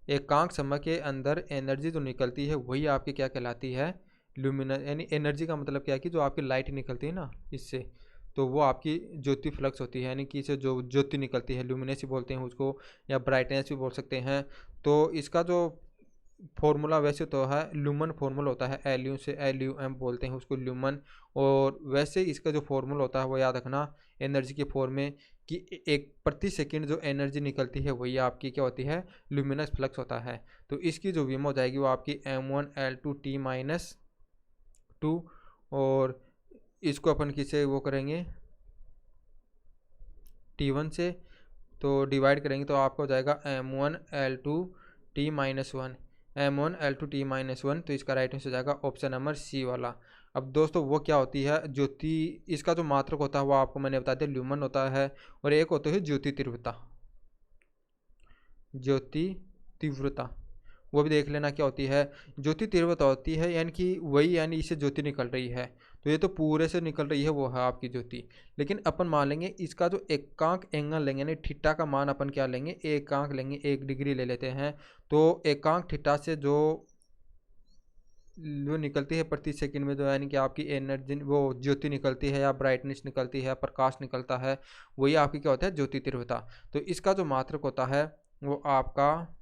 एकांक समय के अंदर एनर्जी जो निकलती है वही आपकी क्या कहलाती है, ल्यूमिनस। यानी एनर्जी का मतलब क्या है कि जो आपकी लाइट निकलती है ना इससे, तो वो आपकी ज्योति फ्लक्स होती है, यानी कि इसे जो ज्योति निकलती है ल्यूमिनेस ही बोलते हैं उसको, या ब्राइटनेस भी बोल सकते हैं। तो इसका जो फॉर्मूला वैसे तो है ल्यूमन फॉर्मूला होता है, LU से LUM बोलते हैं उसको ल्यूमन, और वैसे इसका जो फॉर्मूला होता है वो याद रखना एनर्जी के फॉर्म में कि एक प्रति सेकंड जो एनर्जी निकलती है वही आपकी क्या होती है, ल्यूमिनस फ्लक्स होता है। तो इसकी जो विमा हो जाएगी वो आपकी m1L2 T-2, और इसको अपन किसे वो करेंगे T1 से, तो डिवाइड करेंगे तो आपको हो जाएगा m1L2 T-1 m1L2 T-1, तो इसका राइट आंसर हो जाएगा ऑप्शन नंबर सी वाला। अब दोस्तों वो क्या होती है ज्योति, इसका जो मात्रक होता है वो आपको मैंने बता दिया ल्यूमन होता है, और एक होती है ज्योति तीव्रता, ज्योति तीव्रता वो भी देख लेना क्या होती है। ज्योति तीव्रता होती है यानी कि वही, यानी इससे ज्योति निकल रही है तो ये तो पूरे से निकल रही है, वो है आपकी ज्योति। लेकिन अपन मान लेंगे इसका जो एकांक एंगल लेंगे ना, थीटा का मान अपन क्या लेंगे, एकांक लेंगे, 1 डिग्री ले लेते हैं। तो एकांक थीटा से जो निकलती है प्रति सेकंड में, जो यानी कि आपकी एनर्जी, वो ज्योति निकलती है या ब्राइटनेस निकलती है, प्रकाश निकलता है, वही आपकी क्या होता है, ज्योति तीव्रता। तो इसका जो मात्रक होता है वो आपका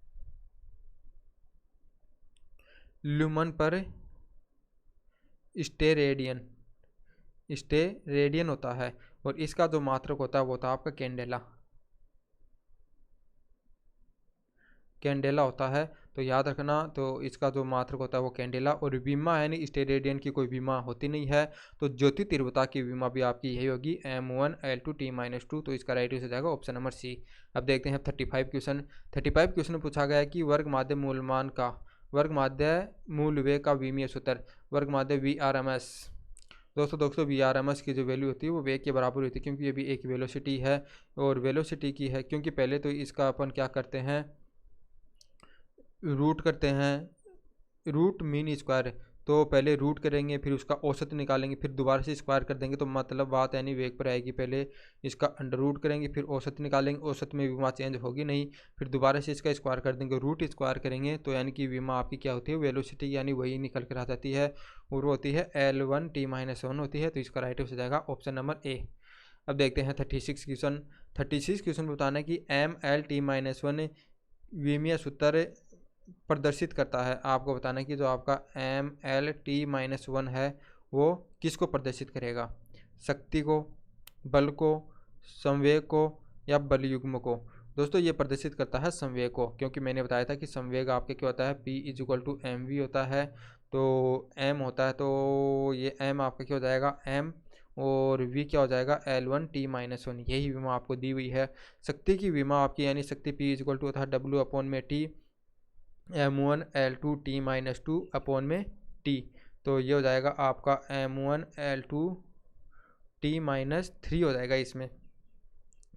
ल्यूमन पर स्टेरेडियन होता है। और इसका जो मात्रक होता है वो होता है आपका कैंडेला होता है। तो याद रखना, तो इसका जो मात्रक होता है वो कैंडेला, और विमा यानी स्टेरेडियन की कोई विमा होती नहीं है। तो ज्योति तीव्रता की विमा भी आपकी यही होगी, m1l2t-2। तो इसका राइट हो जाएगा ऑप्शन नंबर सी। अब देखते हैं 35 क्वेश्चन। 35 क्वेश्चन में पूछा गया है कि वर्ग माध्य मूलमान का, वर्ग माध्य मूल वेग का विमीय सूत्र, वर्ग माध्य VRMS। दोस्तों VRMS की जो वैल्यू होती है वो वेग के बराबर होती है, क्योंकि ये भी एक वेलोसिटी है और वेलोसिटी की है। क्योंकि पहले तो इसका अपन क्या करते हैं, रूट करते हैं, रूट मीन स्क्वायर। तो पहले रूट करेंगे, फिर उसका औसत निकालेंगे, फिर दोबारा से स्क्वायर कर देंगे। तो मतलब बात यानी वेग पर आएगी, पहले इसका अंडर रूट करेंगे, फिर औसत निकालेंगे, औसत में विमा चेंज होगी नहीं, फिर दोबारा से इसका स्क्वायर कर देंगे, रूट स्क्वायर करेंगे। तो यानी कि विमा आपकी क्या होती है, वेलोसिटी, यानी वही निकल कर आ जाती है, और वो होती है L1t-1 होती है। तो इसका राइट हो जाएगा ऑप्शन नंबर ए। अब देखते हैं 36 क्वेश्चन। 36 क्वेश्चन बताना है कि MLT-1 विमीय सूत्र प्रदर्शित करता है। आपको बताना है कि जो आपका MLT-1 है वो किसको प्रदर्शित करेगा, शक्ति को, बल को, संवेग को, या बल युग्म को। दोस्तों ये प्रदर्शित करता है संवेग को, क्योंकि मैंने बताया था कि संवेग आपके क्या होता है, P=mv होता है। तो m होता है, तो ये m आपका क्या हो जाएगा, m, और v क्या हो जाएगा, L1t-1। यही विमा आपको दी हुई है। शक्ति की विमा आपकी, यानी शक्ति P होता है W/t, m1l2t-2/t। तो ये हो जाएगा आपका m1l2t-3 हो जाएगा इसमें,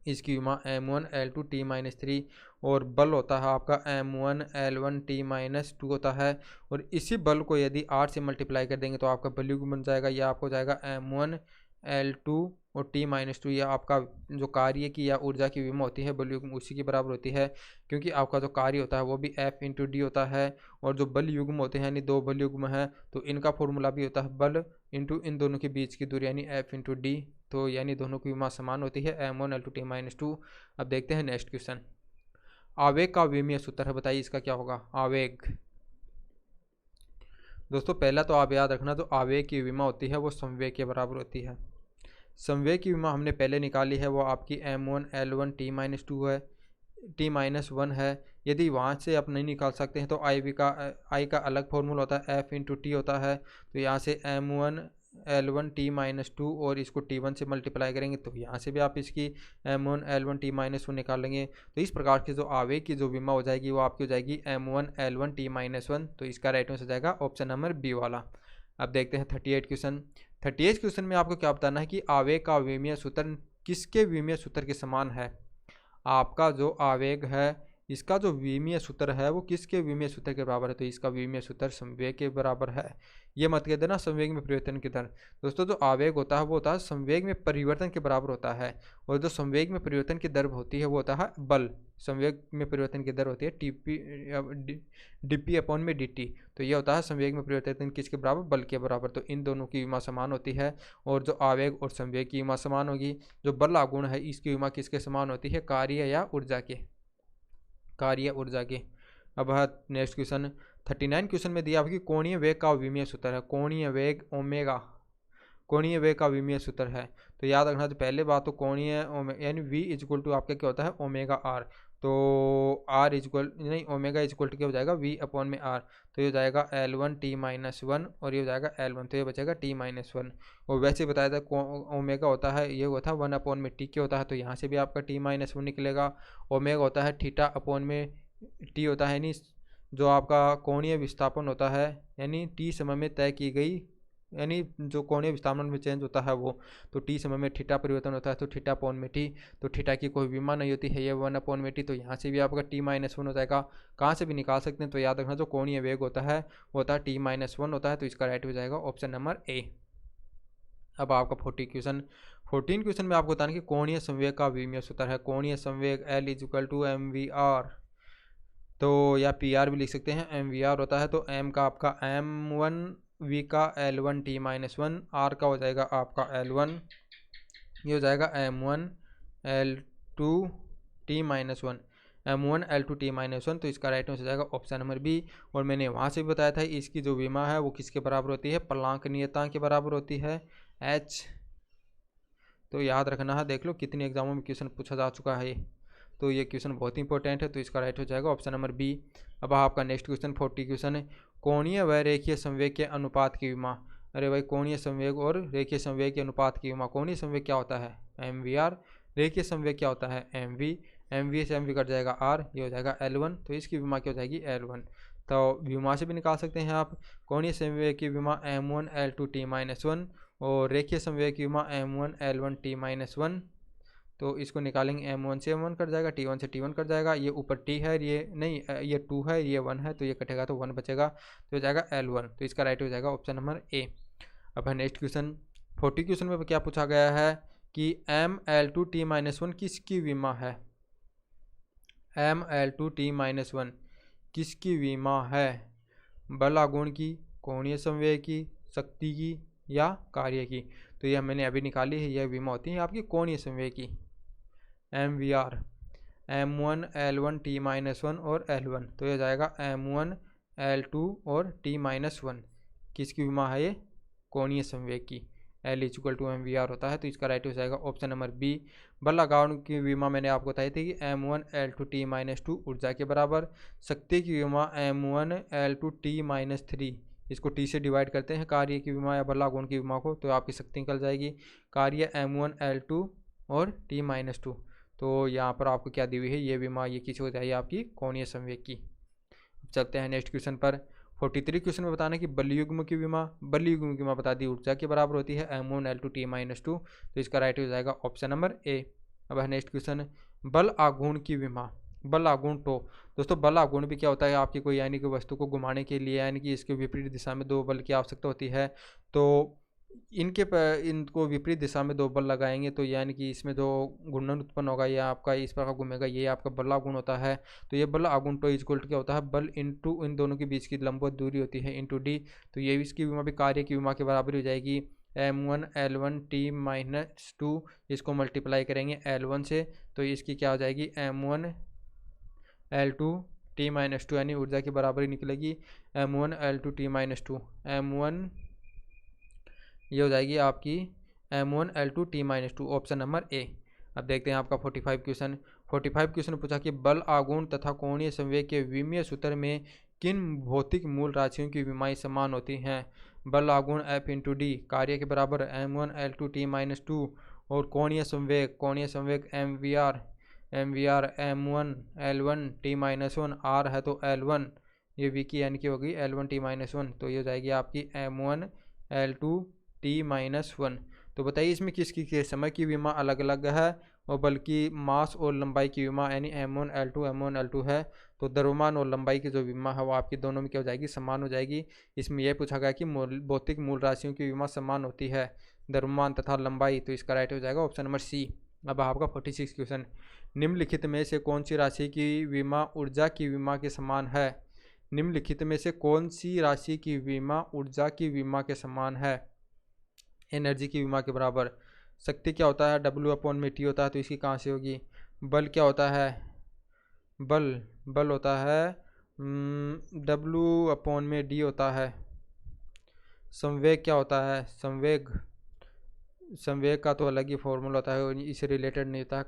इसकी विमा m1l2t-3। और बल होता है आपका m1l1t-2 होता है। और इसी बल को यदि 8 से मल्टीप्लाई कर देंगे तो आपका बल युग्म बन जाएगा। यह आपको जाएगा m1l2 और t-2। यह आपका जो कार्य की या ऊर्जा की विमा होती है बल युग्म उसी के बराबर होती है, क्योंकि आपका जो कार्य होता है वो भी F/d होता है। और जो बल युग्म होते हैं, यानी दो बल युग्म है, तो इनका फॉर्मूला भी होता है बल इंटू इन दोनों के बीच की दूरी, यानी F/d। तो यानी दोनों की विमा समान होती है, m1l2t-2। अब देखते हैं नेक्स्ट क्वेश्चन। आवेग का विमीय सूत्र है, बताइए इसका क्या होगा, आवेग। दोस्तों पहला तो आप याद रखना, जो आवेग की विमा होती है वो संवेग के बराबर होती है। संवेग की विमा हमने पहले निकाली है, वो आपकी m1l1t-2 है, t-1 है। यदि वहाँ से आप नहीं निकाल सकते हैं तो आई का अलग फॉर्मूला होता है, F/t होता है। तो यहाँ से m1l1t-2 और इसको t1 से मल्टीप्लाई करेंगे, तो यहाँ से भी आप इसकी m1l1t-1 निकालेंगे। तो इस प्रकार की जो आवेग की जो विमा हो जाएगी वो आपकी हो जाएगी m1l1t-1। तो इसका राइट आंसर हो जाएगा ऑप्शन नंबर बी वाला। अब देखते हैं 38 क्वेश्चन। 38 क्वेश्चन में आपको क्या बताना है कि आवेग का विमीय सूत्र किसके विमीय सूत्र के समान है। आपका जो आवेग है इसका जो विमीय सूत्र है वो किसके विमीय सूत्र के बराबर है, तो इसका विमीय सूत्र संवेग के बराबर है। ये मत कह देना संवेग में परिवर्तन की दर। दोस्तों जो आवेग होता है वो होता है संवेग में परिवर्तन के बराबर होता है, और जो संवेग में परिवर्तन की दर होती है वो होता है बल। संवेग में परिवर्तन की दर होती है dp/dt। तो ये होता है संवेग में परिवर्तन किसके बराबर, बल के बराबर। तो इन दोनों की विमा समान होती है, और जो आवेग और संवेग की विमा समान होगी। जो बल आगुण है इसकी विमा किसके समान होती है, कार्य या ऊर्जा के, कार्य ऊर्जा की। अब है नेक्स्ट क्वेश्चन। 39 क्वेश्चन में दिया कि कोणीय वेग का विमीय सूत्र है, कोणीय वेग ओमेगा, कोणीय वेग का विमीय सूत्र है। तो याद रखना, तो पहले बात तो कोणीय यानी v आपका क्या होता है, ओमेगा आर। तो r इक्वल नहीं, ओमेगा इक्वल क्या हो जाएगा, v/r। तो ये हो जाएगा L1t-1 और ये हो जाएगा L1, तो ये बचेगा t-1। और वैसे बताया था ओमेगा होता है, ये हुआ था 1/t क्या होता है, तो यहाँ से भी आपका t-1 निकलेगा। ओमेगा होता है θ/t होता है, यानी जो आपका कोणीय विस्थापन होता है, यानी t समय में तय की गई, यानी जो कोणीय विस्थापन में चेंज होता है वो, तो t समय में थीटा परिवर्तन होता है, तो θ/t। तो थीटा की कोई विमा नहीं होती है, ये 1/t। तो यहाँ से भी आपका t-1 हो जाएगा। कहाँ से भी निकाल सकते हैं, तो याद रखना जो कोणीय वेग होता है वो होता है t-1 होता है। तो इसका राइट हो जाएगा ऑप्शन नंबर ए। अब आपका 14 क्वेश्चन में आपको बताना कि कोणीय संवेग का विमीय सूत्र है। कोणीय संवेग L = mvr, तो या PR भी लिख सकते हैं। mvr होता है तो m का आपका m1, v का L1 t-1, r का हो जाएगा आपका L1, ये हो जाएगा m1 L2 t-1, m1 L2 t-1, तो इसका राइट आंसर हो जाएगा ऑप्शन नंबर बी। और मैंने वहाँ से भी बताया था इसकी जो विमा है वो किसके बराबर होती है, प्लांक नियतांक के बराबर होती है, h। तो याद रखना है, देख लो कितने एग्जामों में क्वेश्चन पूछा जा चुका है, तो ये क्वेश्चन बहुत इंपॉर्टेंट है, तो इसका राइट हो जाएगा ऑप्शन नंबर बी। अब आपका नेक्स्ट क्वेश्चन 40 क्वेश्चन है, कोणीय व रेखीय संवेग के अनुपात की विमा। अरे भाई, कोणीय संवेग और रेखीय संवेग के अनुपात की विमा। कोणीय संवेग क्या होता है, mvr। रेखीय संवेग क्या होता है, mv। mv से mv कट जाएगा r, ये हो जाएगा L1, तो इसकी विमा क्या हो जाएगी, L1। तो विमा से भी निकाल सकते हैं आप। कोणीय संवेग की विमा m1 L2 t-1 और रेखीय संवेग की विमा m1 L1 t-1, तो इसको निकालेंगे, m1 से m1 कट जाएगा, t1 से t1 कट जाएगा, ये ऊपर t है, ये नहीं, ये 2 है, ये 1 है, तो ये कटेगा तो 1 बचेगा, तो हो जाएगा L1, तो इसका राइट हो जाएगा ऑप्शन नंबर ए। अब है नेक्स्ट क्वेश्चन 40 क्वेश्चन में क्या पूछा गया है कि ml2 t-1 किसकी विमा है, ml2 t-1 किसकी विमा है, बल आघूर्ण की, कोणीय संवेग की, शक्ति की या कार्य की। तो यह मैंने अभी निकाली है, यह विमा होती है आपकी कोणीय संवेग की, mvr, m1 L1 t-1 और L1, तो यह जाएगा m1 L2 और t-1 किसकी विमा है, ये कोणीय संवेग की, L = mvr होता है, तो इसका राइट हो जाएगा ऑप्शन नंबर बी। बल आघूर्ण की विमा मैंने आपको बताई थी कि m1 L2 t-2 ऊर्जा के बराबर। शक्ति की विमा m1 L2 t-3, इसको t से डिवाइड करते हैं कार्य की विमा या बल आघूर्ण की विमा को, तो आपकी शक्ति निकल जाएगी। कार्य m1 L2 और t-2, तो यहाँ पर आपको क्या दी हुई है, ये विमा, ये किसी हो जाएगी आपकी कोणीय संवेग की। चलते हैं नेक्स्ट क्वेश्चन पर 43 क्वेश्चन में बताना कि बल युग्म की विमा। बल युग्म की विमा बता दी ऊर्जा के बराबर होती है m1 L2 t-2, तो इसका राइट हो जाएगा ऑप्शन नंबर ए। अब है नेक्स्ट क्वेश्चन बल आघूर्ण की विमा। बल आघूर्ण तो दोस्तों, बल आघूर्ण भी क्या होता है, आपकी कोई यानी कि वस्तु को घुमाने के लिए यानी कि इसके विपरीत दिशा में दो बल की आवश्यकता होती है, तो इनको विपरीत दिशा में दो बल लगाएंगे तो यानी कि इसमें जो घूर्णन उत्पन्न होगा या आपका इस प्रकार घूमेगा, ये आपका बल आघूर्ण होता है। तो ये बल आघूर्ण तो इक्वल क्या होता है, बल इंटू इन दोनों के बीच की लंबवत दूरी होती है इंटू डी, तो ये इसकी विमा भी कार्य की विमा के बराबर हो जाएगी। m1 L1 t-2, इसको मल्टीप्लाई करेंगे L1 से, तो इसकी क्या हो जाएगी m1 L2 t-2 यानी ऊर्जा की बराबरी निकलेगी m1 L2 t-2, m1 ये हो जाएगी आपकी m1 L2 t-2, option number A. अब देखते हैं आपका 45 क्वेश्चन। 45 क्वेश्चन पूछा कि बल आघूर्ण तथा कोणीय संवेग के विमीय सूत्र में किन भौतिक मूल राशियों की विमाएं समान होती हैं। बल आघूर्ण F × D कार्य के बराबर m1 L2 t-2 और कोणीय संवेग mvr m1 L1 t-1 r है तो L1, ये v की यानी कि होगी L1 t-1, तो ये हो जाएगी आपकी m1 L2 t-1। तो बताइए इसमें किसकी के समय की विमा अलग अलग है और बल्कि मास और लंबाई की विमा यानी m1 L2 है, तो द्रव्यमान और लंबाई की जो विमा है वो आपकी दोनों में क्या हो जाएगी, समान हो जाएगी। इसमें यह पूछा गया कि भौतिक मूल राशियों की विमा समान होती है, द्रव्यमान तथा लंबाई, तो इसका राइट हो जाएगा ऑप्शन नंबर सी। अब आपका 46 क्वेश्चन, निम्नलिखित में से कौन सी राशि की विमा ऊर्जा की विमा के समान है। निम्नलिखित में से कौन सी राशि की विमा ऊर्जा की विमा के समान है, एनर्जी की विमा के बराबर। शक्ति क्या होता है, W/T होता है, तो इसकी कहाँ से होगी। बल क्या होता है, बल होता है W/D होता है। संवेग क्या होता है, संवेग का तो अलग ही फॉर्मूला होता है, इससे रिलेटेड नहीं होता है।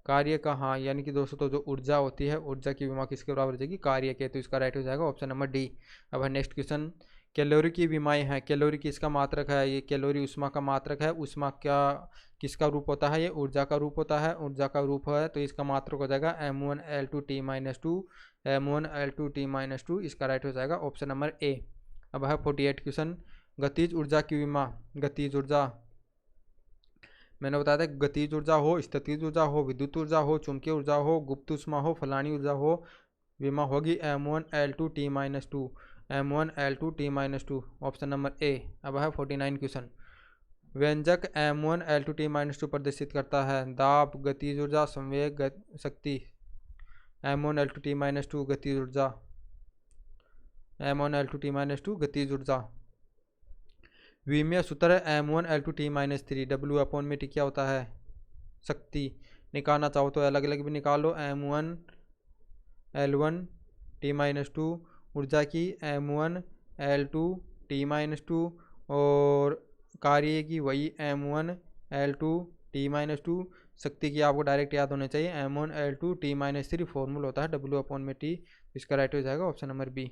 कार्य का, हाँ, यानी कि दोस्तों तो जो ऊर्जा होती है, ऊर्जा की विमा किसके बराबर हो जाएगी, कार्य के, तो इसका राइट हो जाएगा ऑप्शन नंबर डी। अब है नेक्स्ट क्वेश्चन, कैलोरी की विमाएं हैं। कैलोरी किसका मात्रक है, ये कैलोरी ऊष्मा का मात्रक है। ऊष्मा क्या किसका रूप होता है, ये ऊर्जा का रूप होता है, ऊर्जा का रूप है, तो इसका मात्रक हो जाएगा m1 L2 t-2, m1 L2 t-2, इसका राइट हो जाएगा ऑप्शन नंबर ए। अब है 48 क्वेश्चन, गतिज ऊर्जा की विमा। गतिज ऊर्जा मैंने बताया था, गतिज ऊर्जा हो, स्थितिज ऊर्जा हो, विद्युत ऊर्जा हो, चुंबकीय ऊर्जा हो, गुप्त ऊष्मा हो, फलानी ऊर्जा हो, विमा होगी m1 L2 t-2, m1 L2 t-2, option number A. अब है 49 क्वेश्चन, व्यंजक M1L2T-2 प्रदर्शित करता है। दाब, गतिज ऊर्जा, संवेग, शक्ति। M1L2T-2 गतिज ऊर्जा, M1L2T-2 गतिज ऊर्जा। विमीय सूत्र M1L2T-3, W/T क्या होता है? शक्ति। निकालना चाहो तो अलग अलग भी निकालो। M1L1T-2 ऊर्जा की, M1L2T-2 और कार्य की वही M1L2T-2। शक्ति की आपको डायरेक्ट याद होना चाहिए, M1L2T-3 फॉर्मूला होता है W/T। इसका राइट हो जाएगा ऑप्शन नंबर बी।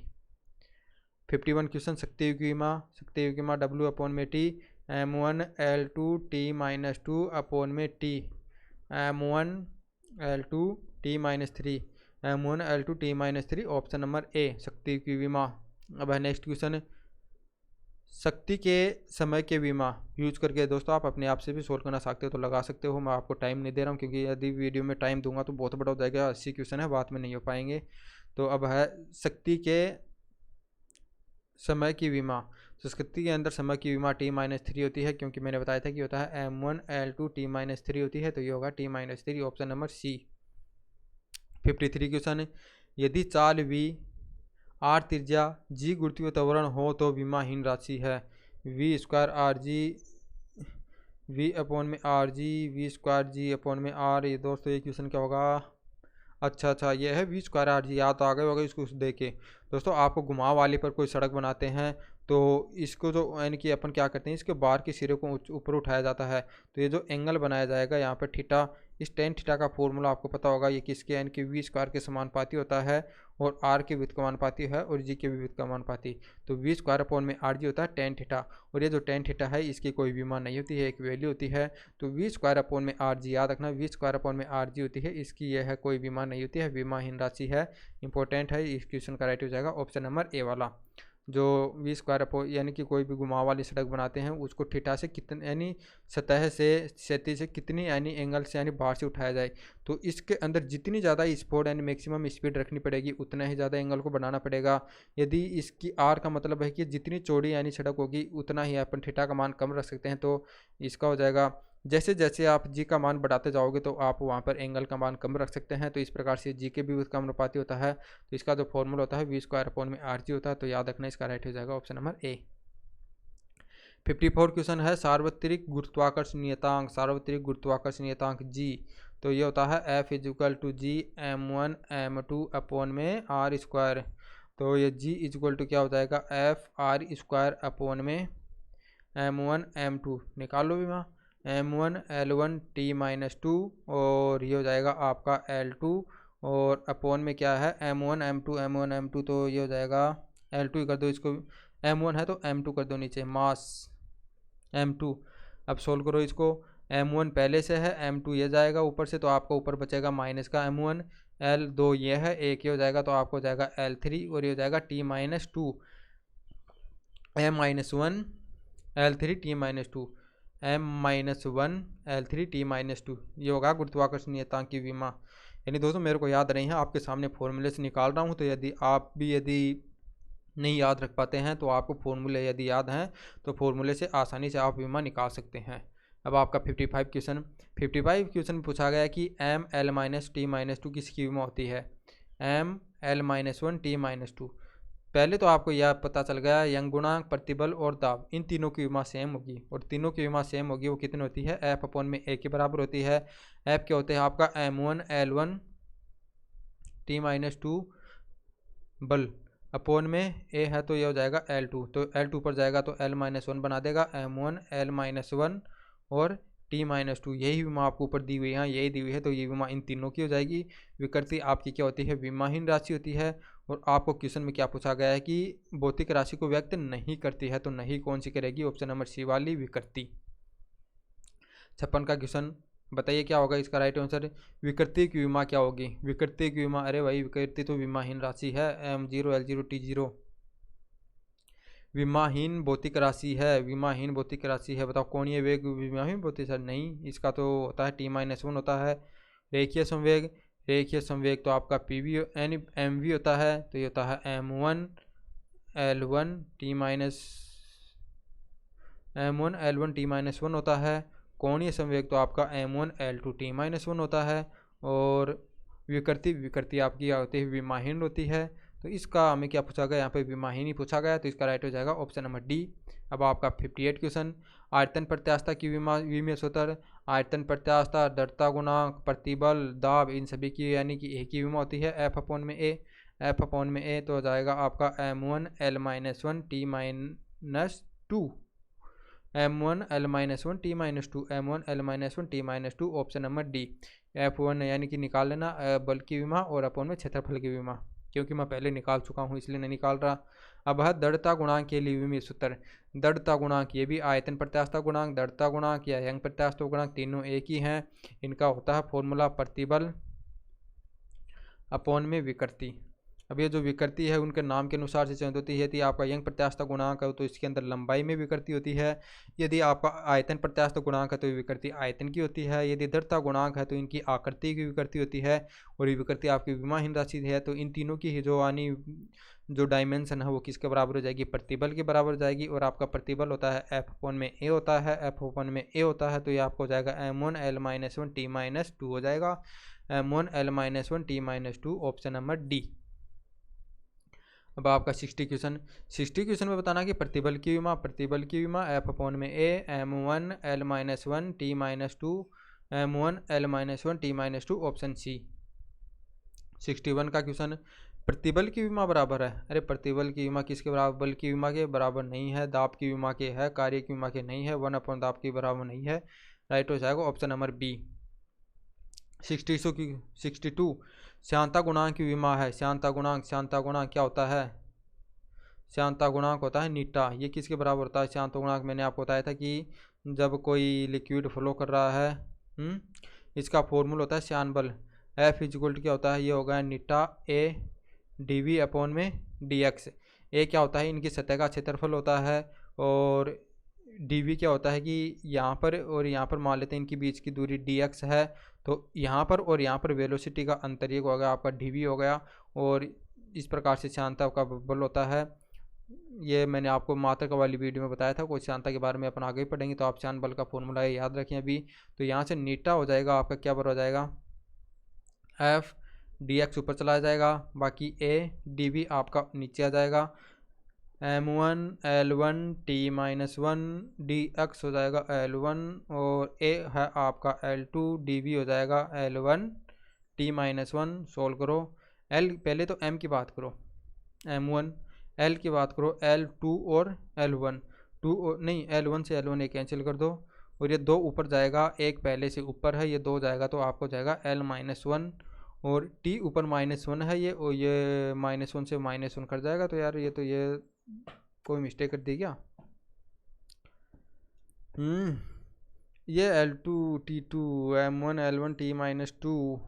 51 क्वेश्चन, शक्ति की विमा W/T, M1L2T-2/T, M1L2T-3, M1L2T-3 option number A शक्ति की विमा। अब है नेक्स्ट क्वेश्चन, शक्ति के समय के विमा यूज करके दोस्तों आप अपने आप से भी सोल्व करना सकते हो तो लगा सकते हो। मैं आपको टाइम नहीं दे रहा हूँ क्योंकि यदि वीडियो में टाइम दूंगा तो बहुत बड़ा हो जाएगा। 80 क्वेश्चन है, बाद में नहीं हो पाएंगे। तो अब है शक्ति के समय की विमा। तो शक्ति के अंदर समय की विमा T-3 होती है, क्योंकि मैंने बताया था कि होता है M1L2T-3 होती है, तो ये होगा T-3 ऑप्शन नंबर सी। 53 क्वेश्चन, यदि चाल V R त्रिज्या G गुरुत्वीय त्वरण हो तो विमाहीन राशि है। V²RG V/RG V²G/R। ये दोस्तों ये क्वेश्चन क्या होगा? अच्छा ये है V²RG, याद तो आ गए होगा इसको देखे। दोस्तों आपको घुमाव वाले पर कोई सड़क बनाते हैं तो इसको जो यानी कि अपन क्या करते हैं, इसके बाहर के सिरे को ऊपर उठाया जाता है, तो ये जो एंगल बनाया जाएगा यहाँ पर थीटा, इस tan थीटा का फॉर्मूला आपको पता होगा। ये किसके यानी कि V² के समानुपाती होता है और R के व्युत्क्रमानुपाती है और G के भी व्युत्क्रमानुपाती। तो V²/RG होता है tan थीटा, और ये जो tan थीटा है इसकी कोई विमा नहीं होती है, एक वैल्यू होती है। तो V²/RG याद रखना, V²/RG होती है, इसकी यह है कोई विमा नहीं होती है, विमाहीन राशि है। इंपॉर्टेंट है, इस क्वेश्चन का राइट हो जाएगा ऑप्शन नंबर ए वाला। जो V² यानी कि कोई भी घुमाव वाली सड़क बनाते हैं उसको थीटा से कितने यानी सतह से क्षैतिज से कितनी यानी एंगल से यानी बाहर से उठाया जाए, तो इसके अंदर जितनी ज़्यादा स्पीड यानी मैक्सिमम स्पीड रखनी पड़ेगी उतना ही ज़्यादा एंगल को बनाना पड़ेगा। यदि इसकी आर का मतलब है कि जितनी चौड़ी यानी सड़क होगी उतना ही अपन थीटा का मान कम रख सकते हैं, तो इसका हो जाएगा जैसे जैसे आप जी का मान बढ़ाते जाओगे तो आप वहाँ पर एंगल का मान कम रख सकते हैं। तो इस प्रकार से जी के भी व्युत्क्रमानुपाती होता है, तो इसका जो फॉर्मूला होता है V²/RG होता है, तो याद रखना इसका राइट हो जाएगा ऑप्शन नंबर ए। 54 क्वेश्चन है, सार्वत्रिक गुरुत्वाकर्षणीयतांक, सार्वत्रिक गुरुत्वाकर्षणीयतांक जी, तो ये होता है F=G M1m2/R²। तो ये G क्या हो जाएगा FR²/M1m2 निकाल लो भी वहाँ, M1L1T-2 और ये हो जाएगा आपका L2, और अपोन में क्या है M1m2 तो ये हो जाएगा L2 कर दो, इसको M1 है तो M2 कर दो नीचे, मास M2। अब सोल्व करो इसको, M1 पहले से है, M2 ये जाएगा ऊपर से, तो आपको ऊपर बचेगा माइनस का M1, L2 ये है, एक ये हो जाएगा, तो आपको हो जाएगा L3 और ये हो जाएगा T-2 M-1 L3 T-2 M-1 L3 T-2, ये होगा गुरुत्वाकर्षणीयतांक की विमा। यानी दोस्तों मेरे को याद नहीं है, आपके सामने फॉर्मूले से निकाल रहा हूँ, तो यदि आप भी नहीं याद रख पाते हैं तो आपको फॉर्मूले यदि याद हैं तो फॉर्मूले से आसानी से आप विमा निकाल सकते हैं। अब आपका 55 क्वेश्चन पूछा गया कि ML-T-2 किसकी विमा होती है? ML-1 T-2। पहले तो आपको यह पता चल गया यंग गुणांक, प्रतिबल और दाब, इन तीनों की विमा सेम होगी, और तीनों की विमा सेम होगी वो कितनी होती है? F/A के बराबर होती है। F क्या होते हैं आपका M1L1 T-2 बल, अपोन में A है तो ये हो जाएगा L2, तो L2 पर जाएगा तो L-1 बना देगा, M1 L-1 और T-2, यही विमा आपको ऊपर दी हुई है, यही दी हुई है, तो ये विमा इन तीनों की हो जाएगी। विकृति आपकी क्या होती है? विमाहीन राशि होती है। और आपको क्वेश्चन में क्या पूछा गया है कि भौतिक राशि को व्यक्त नहीं करती है, तो नहीं कौन सी करेगी? ऑप्शन नंबर सी वाली, विकृति। 56 का क्वेश्चन बताइए क्या होगा इसका राइट आंसर? विकृति की विमा क्या होगी? विकृति की विमा, अरे भाई विकृति तो विमाहीन राशि है, M0 L0 T0 विमाहीन भौतिक राशि है, विमाहीन भौतिक राशि है। बताओ कोणीय वेग विमाहीन भौतिक राशि? नहीं, इसका तो होता है T-1 होता है। रेखीय संवेग, रेखीय संवेग तो आपका PV यानी MV होता है, तो ये होता है M1 L1 T-, M1L1T-1 होता है। कोणीय संवेग तो आपका M1L2T-1 होता है। और विकृति आपकी होती है विमाहीन होती है। तो इसका हमें क्या पूछा गया, यहाँ पे विमाहीन ही पूछा गया, तो इसका राइट हो जाएगा ऑप्शन नंबर डी। अब आपका 58 क्वेश्चन, आयतन प्रत्यास्थता की विमीय सूत्र। आयतन प्रत्यास्थता, दृढ़ता गुणांक, प्रतिबल, दाब, इन सभी की यानी कि एक ही विमा होती है, एफ अपॉन में ए। एफ अपॉन में ए तो हो जाएगा आपका M1L-1T-2, M1L-1T-2, M1L-1T-2, option number D. F1 यानी कि निकाल लेना बल की विमा और अपॉन में क्षेत्रफल की विमा, क्योंकि मैं पहले निकाल चुका हूँ इसलिए नहीं निकाल रहा। अब है दृढ़ता गुणांक के लिए विमीय सूत्र। दृढ़ता गुणांक, ये भी आयतन प्रत्यास्थता गुणांक, दृढ़ता गुणांक या यंग प्रत्यास्थता गुणांक तीनों एक ही हैं। इनका होता है फॉर्मूला प्रतिबल अपॉन में विकृति। अब ये जो विकृति है उनके नाम के अनुसार से चेंज होती है। यदि आपका यंग प्रत्यास्थता गुणांक है तो इसके अंदर लंबाई में विकृति होती है। यदि आपका आयतन प्रत्यास्थता गुणांक है तो विकृति आयतन की होती है। यदि दृढ़ता गुणांक है तो इनकी आकृति की विकृति होती है। और ये विकृति आपकी विमाहीन राशि है। तो इन तीनों की जो डायमेंशन है वो किसके बराबर हो जाएगी, प्रतिबल के बराबर हो जाएगी। और आपका प्रतिबल होता है एफ अपॉन में ए होता है, एफ अपॉन में ए होता है। तो ये आपको हो जाएगा M1L-1T-2 हो जाएगा, M1L-1T-2, ऑप्शन नंबर डी। अब आपका 60 क्वेश्चन में बताना कि प्रतिबल की विमा एफ अपॉन में ए, M1L-1T-2, M1L-1T-2, ऑप्शन सी। 61 का क्वेश्चन, प्रतिबल की विमा बराबर है। अरे प्रतिबल की विमा किसके बराबर, बल की विमा के बराबर नहीं है, दाब की विमा के है, कार्य की विमा के नहीं है, 1 अपॉन दाब की बराबर नहीं है। राइट हो जाएगा ऑप्शन नंबर बी। 62 श्यानता गुणांक की विमा है। श्यानता गुणांक क्या होता है, श्यानता गुणांक होता है नीटा। ये किसके बराबर होता है श्यानता गुणांक, मैंने आपको बताया था कि जब कोई लिक्विड फ्लो कर रहा है इसका फॉर्मूला होता है श्यान बल। एफ इक्वल टू क्या होता है, ये होगा नीटा ए डी अपॉन में डी एक्स। ए क्या होता है, इनकी सतह का क्षेत्रफल होता है। और डी क्या होता है कि यहाँ पर और यहाँ पर मान लेते हैं इनकी बीच की दूरी डी एक्स है। तो यहाँ पर और यहाँ पर वेलोसिटी का अंतर ये हो गया आपका डी हो गया। और इस प्रकार से श्यानता का बल होता है। ये मैंने आपको मात्रक वाली वीडियो में बताया था, कोई श्यानता के बारे में अपन आगे पढ़ेंगे। तो आप श्यान बल का फॉर्मूला याद रखें अभी। तो यहाँ से नीटा हो जाएगा आपका क्या बराबर हो जाएगा, एफ डी एक्स ऊपर चला जाएगा, बाकी ए डी वी आपका नीचे आ जाएगा। M1L1T-1 डी एक्स हो जाएगा L1 और ए है आपका L2 डी हो जाएगा L1T-1। सोल्व करो। L पहले तो M की बात करो, M1, L की बात करो, L2 और L1, नहीं L1 से L1 एक कैंसिल कर दो। और ये 2 ऊपर जाएगा, एक पहले से ऊपर है, ये 2 जाएगा तो आपको जाएगा L-1। और T ऊपर -1 है ये, और ये -1 से -1 कर जाएगा। तो यार ये कोई मिस्टेक कर दी क्या, ये L2T2 M1L1T-2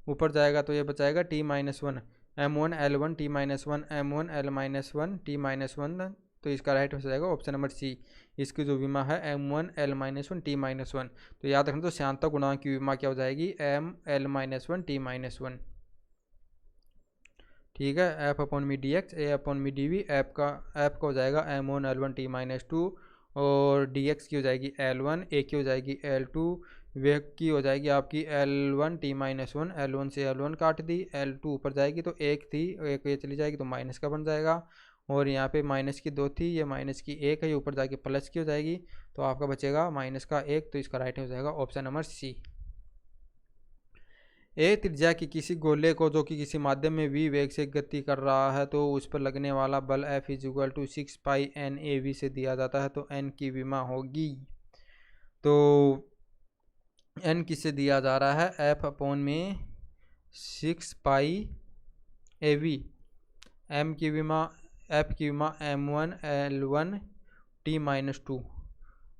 ऊपर जाएगा तो ये बचाएगा T-1, M1L1T-1, M1L-1T-1। तो इसका राइट हो जाएगा ऑप्शन नंबर सी। इसकी जो विमा है M1L-1T-1। तो याद रखना, तो श्यानता गुणांक की विमा क्या हो जाएगी, M1L-1T-1। ठीक है, एफ अपॉन में डी एक्स, ए अपॉन में डी वी। एफ का हो जाएगा M1L1T-2 और डी एक्स की हो जाएगी L1, ए की हो जाएगी L2, वेग की हो जाएगी आपकी L1T-1। L1 से L1 काट दी, L2 ऊपर जाएगी तो एक थी, एक ये चली जाएगी तो माइनस का बन जाएगा। और यहाँ पे माइनस की 2 थी, ये माइनस की 1 है, ये ऊपर जाके प्लस की हो जाएगी। तो आपका बचेगा माइनस का 1। तो इसका राइट हो जाएगा ऑप्शन नंबर सी। ए त्रिज्या की किसी गोले को जो कि किसी माध्यम में v वेग से गति कर रहा है तो उस पर लगने वाला बल F इक्वल टू 6πNAV से दिया जाता है। तो n की विमा होगी, तो n किससे दिया जा रहा है, F अपॉन में 6πAV। m की विमा, F की विमा M1L1T-2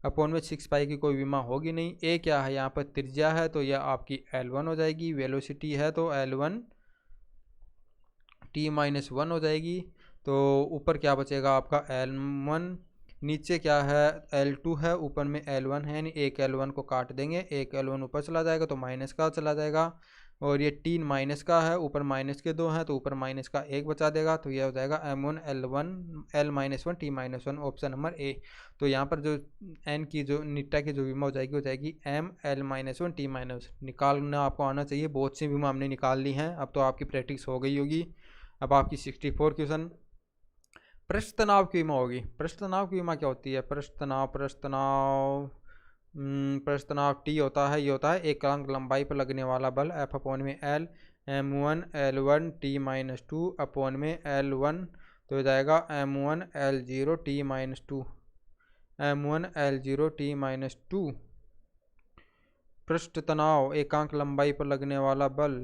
अपॉन में 6π की कोई विमा होगी नहीं। ए क्या है, यहाँ पर त्रिज्या है तो यह आपकी L1 हो जाएगी, वेलोसिटी है तो L1T-1 हो जाएगी। तो ऊपर क्या बचेगा आपका L1, नीचे क्या है L2 है, ऊपर में L1 है, यानी एक L1 को काट देंगे, एक L1 ऊपर चला जाएगा तो माइनस का चला जाएगा। और ये टी माइनस का है, ऊपर माइनस के 2 हैं तो ऊपर माइनस का 1 बचा देगा, तो यह हो जाएगा M1L1 T-1 option number A. तो यहाँ पर जो एन की जो नीटा की जो विमा हो जाएगी ML-1 T-, निकालना आपको आना चाहिए। बहुत सी विमा हमने निकाल ली हैं, अब तो आपकी प्रैक्टिस हो गई होगी। अब आपकी 64 क्वेश्चन पृष्ठ तनाव की विमा होगी। पृष्ठ तनाव की विमा क्या होती है? पृष्ठ तनाव टी होता है, ये होता है एकांक लंबाई पर लगने वाला बल F/L M1L1 T-2 अपॉन में L1, तो हो जाएगा M1L0 T-2 M1L0 T-2। पृष्ठ तनाव एकांक लंबाई पर लगने वाला बल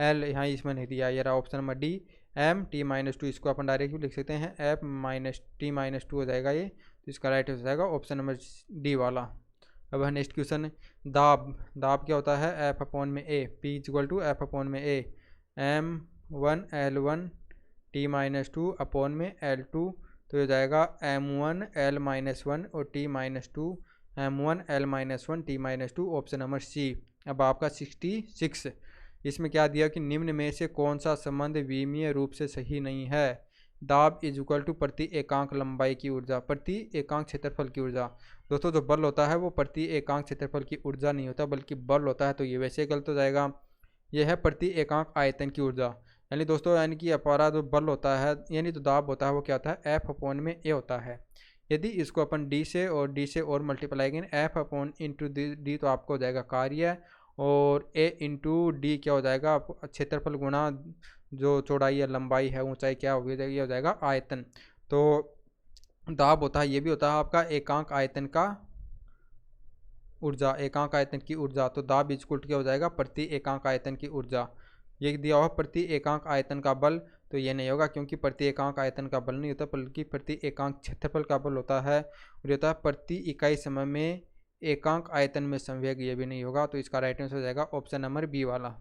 L यहाँ इसमें नहीं दिया, ये रहा ऑप्शन नंबर डी M-T-2। इसको अपन डायरेक्ट भी लिख सकते हैं F-T-2 हो जाएगा ये, तो इसका राइट हो जाएगा ऑप्शन नंबर डी वाला। अब है नेक्स्ट क्वेश्चन, दाब क्या होता है? F/A P = F/A M1L1 T-2 upon में L2, तो हो जाएगा M1L-1 और T-2 M1L-1 T-2 option number सी। अब आपका 66, इसमें क्या दिया कि निम्न में से कौन सा संबंध विमीय रूप से सही नहीं है? दाब = प्रति एकांक लंबाई की ऊर्जा, प्रति एकांक क्षेत्रफल की ऊर्जा। दोस्तों जो बल होता है वो प्रति एकांक क्षेत्रफल की ऊर्जा नहीं होता, बल्कि बल होता है, तो ये वैसे गलत हो जाएगा। यह है प्रति एकांक आयतन की ऊर्जा। यानी दोस्तों यानी कि हमारा जो बल होता है यानी जो दाब होता है वो क्या होता है? F/A होता है। यदि इसको अपन डी से और मल्टीप्लाई करें F/D तो आपको हो जाएगा कार्य, और A × D क्या हो जाएगा? क्षेत्रफल गुणा जो चौड़ाई या लंबाई है, ऊंचाई क्या हो जाएगी? हो जाएगा आयतन। तो दाब होता है, ये भी होता है आपका एकांक आयतन का ऊर्जा, एकांक आयतन की ऊर्जा। तो दाब = क्या हो जाएगा? प्रति एकांक आयतन की ऊर्जा। ये दिया हुआ प्रति एकांक आयतन का बल, तो ये नहीं होगा, क्योंकि प्रति एकांक आयतन का बल नहीं होता, बल्कि प्रति एकांक क्षेत्रफल का बल होता है, और ये होता है प्रति इकाई समय में एकांक आयतन में संवेग, ये भी नहीं होगा। तो इसका राइट आंसर हो जाएगा ऑप्शन नंबर बी वाला।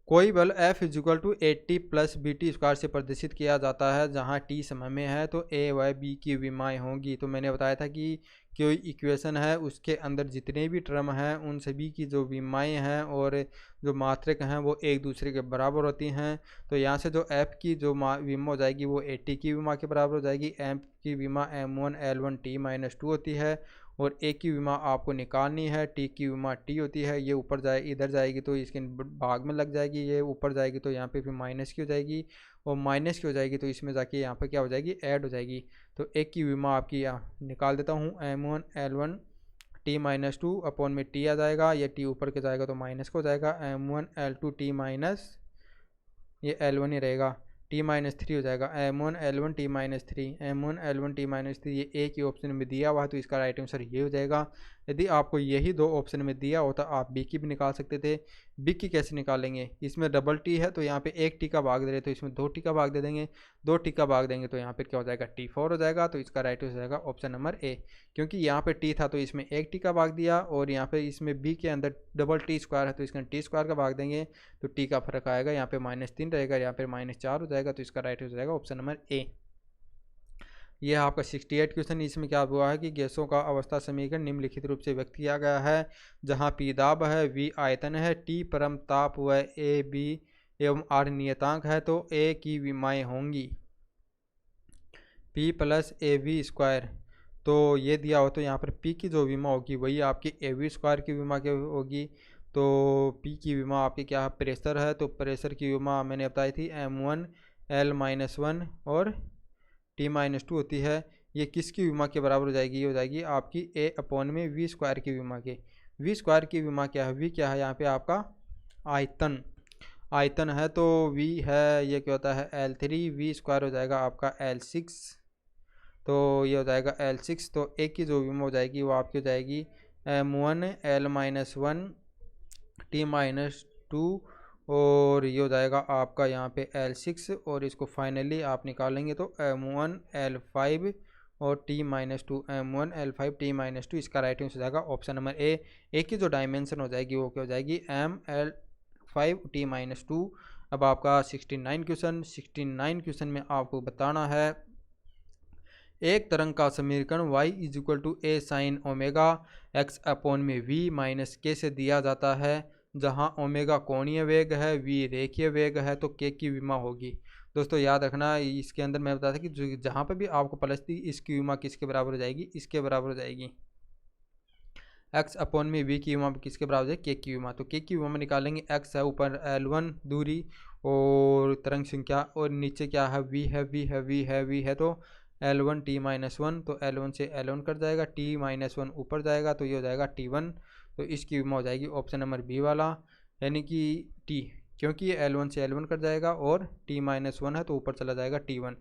कोई बल F = 80 + BT² से प्रदर्शित किया जाता है, जहां T समय में है, तो A व B की विमाएँ होंगी। तो मैंने बताया था कि कोई इक्वेशन है उसके अंदर जितने भी टर्म हैं उन सभी की जो विमाएँ हैं और जो मात्रक हैं वो एक दूसरे के बराबर होती हैं। तो यहाँ से जो F की जो विमा हो जाएगी वो 80 की विमा के बराबर हो जाएगी। M की विमा M1L1 T-2 होती है, और A की विमा आपको निकालनी है, T की विमा T होती है। ये ऊपर इधर जाएगी तो इसके भाग में लग जाएगी, ये ऊपर जाएगी तो यहाँ पे फिर माइनस की हो जाएगी, और माइनस की हो जाएगी तो इसमें जाके यहाँ पे क्या हो जाएगी? ऐड हो जाएगी। तो A की विमा आपकी यहाँ निकाल देता हूँ, M1L1 T-2 अपॉन में T आ जाएगा, ये T ऊपर के जाएगा तो माइनस का हो जाएगा, M1L2 T-, ये L1 ही रहेगा, T-3 हो जाएगा, M1L1 T-3 M1L1 T-3 ये ए की ऑप्शन में दिया हुआ है, तो इसका राइट आंसर ये हो जाएगा। यदि आपको यही दो ऑप्शन में दिया होता आप बी की भी निकाल सकते थे। बी की कैसे निकालेंगे? इसमें डबल टी है तो यहाँ पे 1 टी का भाग दे रहे तो इसमें 2 टी का भाग दे देंगे, 2 टी का भाग देंगे तो यहाँ पे क्या हो जाएगा? T4 हो जाएगा। तो इसका राइट हो जाएगा ऑप्शन नंबर ए, क्योंकि यहाँ पे टी था तो इसमें 1 टी का भाग दिया, और यहाँ पे इसमें बी के अंदर डबल T² है तो इसमें T² का भाग देंगे तो टी का फर्क आएगा, यहाँ पे -3 रहेगा, यहाँ पे -4 हो जाएगा। तो इसका राइट हो जाएगा ऑप्शन नंबर ए। यह आपका 68 क्वेश्चन। इसमें क्या हुआ है कि गैसों का अवस्था समीकरण निम्नलिखित रूप से व्यक्त किया गया है, जहां P दाब है, V आयतन है, T परम ताप व A B एवं R नियतांक है, तो A की विमाएँ होंगी P + AV²। तो ये दिया हो तो यहाँ पर P की जो विमा होगी वही आपकी AV² की विमा की होगी। तो P की विमा आपकी क्या है? प्रेशर है, तो प्रेशर की विमा मैंने बताई थी M1L-1 और T-2 होती है। ये किसकी विमा के बराबर हो जाएगी? ये हो जाएगी आपकी A/V² की विमा के। V² की विमा क्या है? V क्या है यहाँ पे? आपका आयतन, आयतन है तो V है, ये क्या होता है? L3, V² हो जाएगा आपका L6, तो ये हो जाएगा L6। तो A की जो विमा हो जाएगी वो आपकी हो जाएगी M1L-1 T-2, और ये हो जाएगा आपका यहाँ पे L6, और इसको फाइनली आप निकालेंगे तो M1L5 और T-2 M1L5 T-2। इसका राइट आंसर हो जाएगा ऑप्शन नंबर ए। ए की जो डायमेंशन हो जाएगी वो क्या हो जाएगी? ML5 T-2। अब आपका 69 क्वेश्चन। 69 क्वेश्चन में आपको बताना है एक तरंग का समीकरण y is equal to A sine omega x upon में v माइनस के से दिया जाता है, जहां ओमेगा कोणीय वेग है, v रेखीय वेग है, तो k की विमा होगी। दोस्तों याद रखना, इसके अंदर मैं बताया था कि जहां पर भी आपको प्लस थी, इसकी विमा किसके बराबर हो जाएगी, इसके बराबर हो जाएगी। x अपॉन में v की विमा किसके बराबर है, k की विमा। तो k की विमा में निकालेंगे, x है ऊपर L1 दूरी और तरंग संख्या, और नीचे क्या है, v है, v है, v है, v है, तो L1 t-1, तो L1 से L1 कट जाएगा, t-1 ऊपर जाएगा, तो ये हो जाएगा t1। तो इसकी विमा हो जाएगी ऑप्शन नंबर बी वाला, यानी कि t, क्योंकि ये L1 से L1 कट जाएगा और t-1 है तो ऊपर चला जाएगा t1।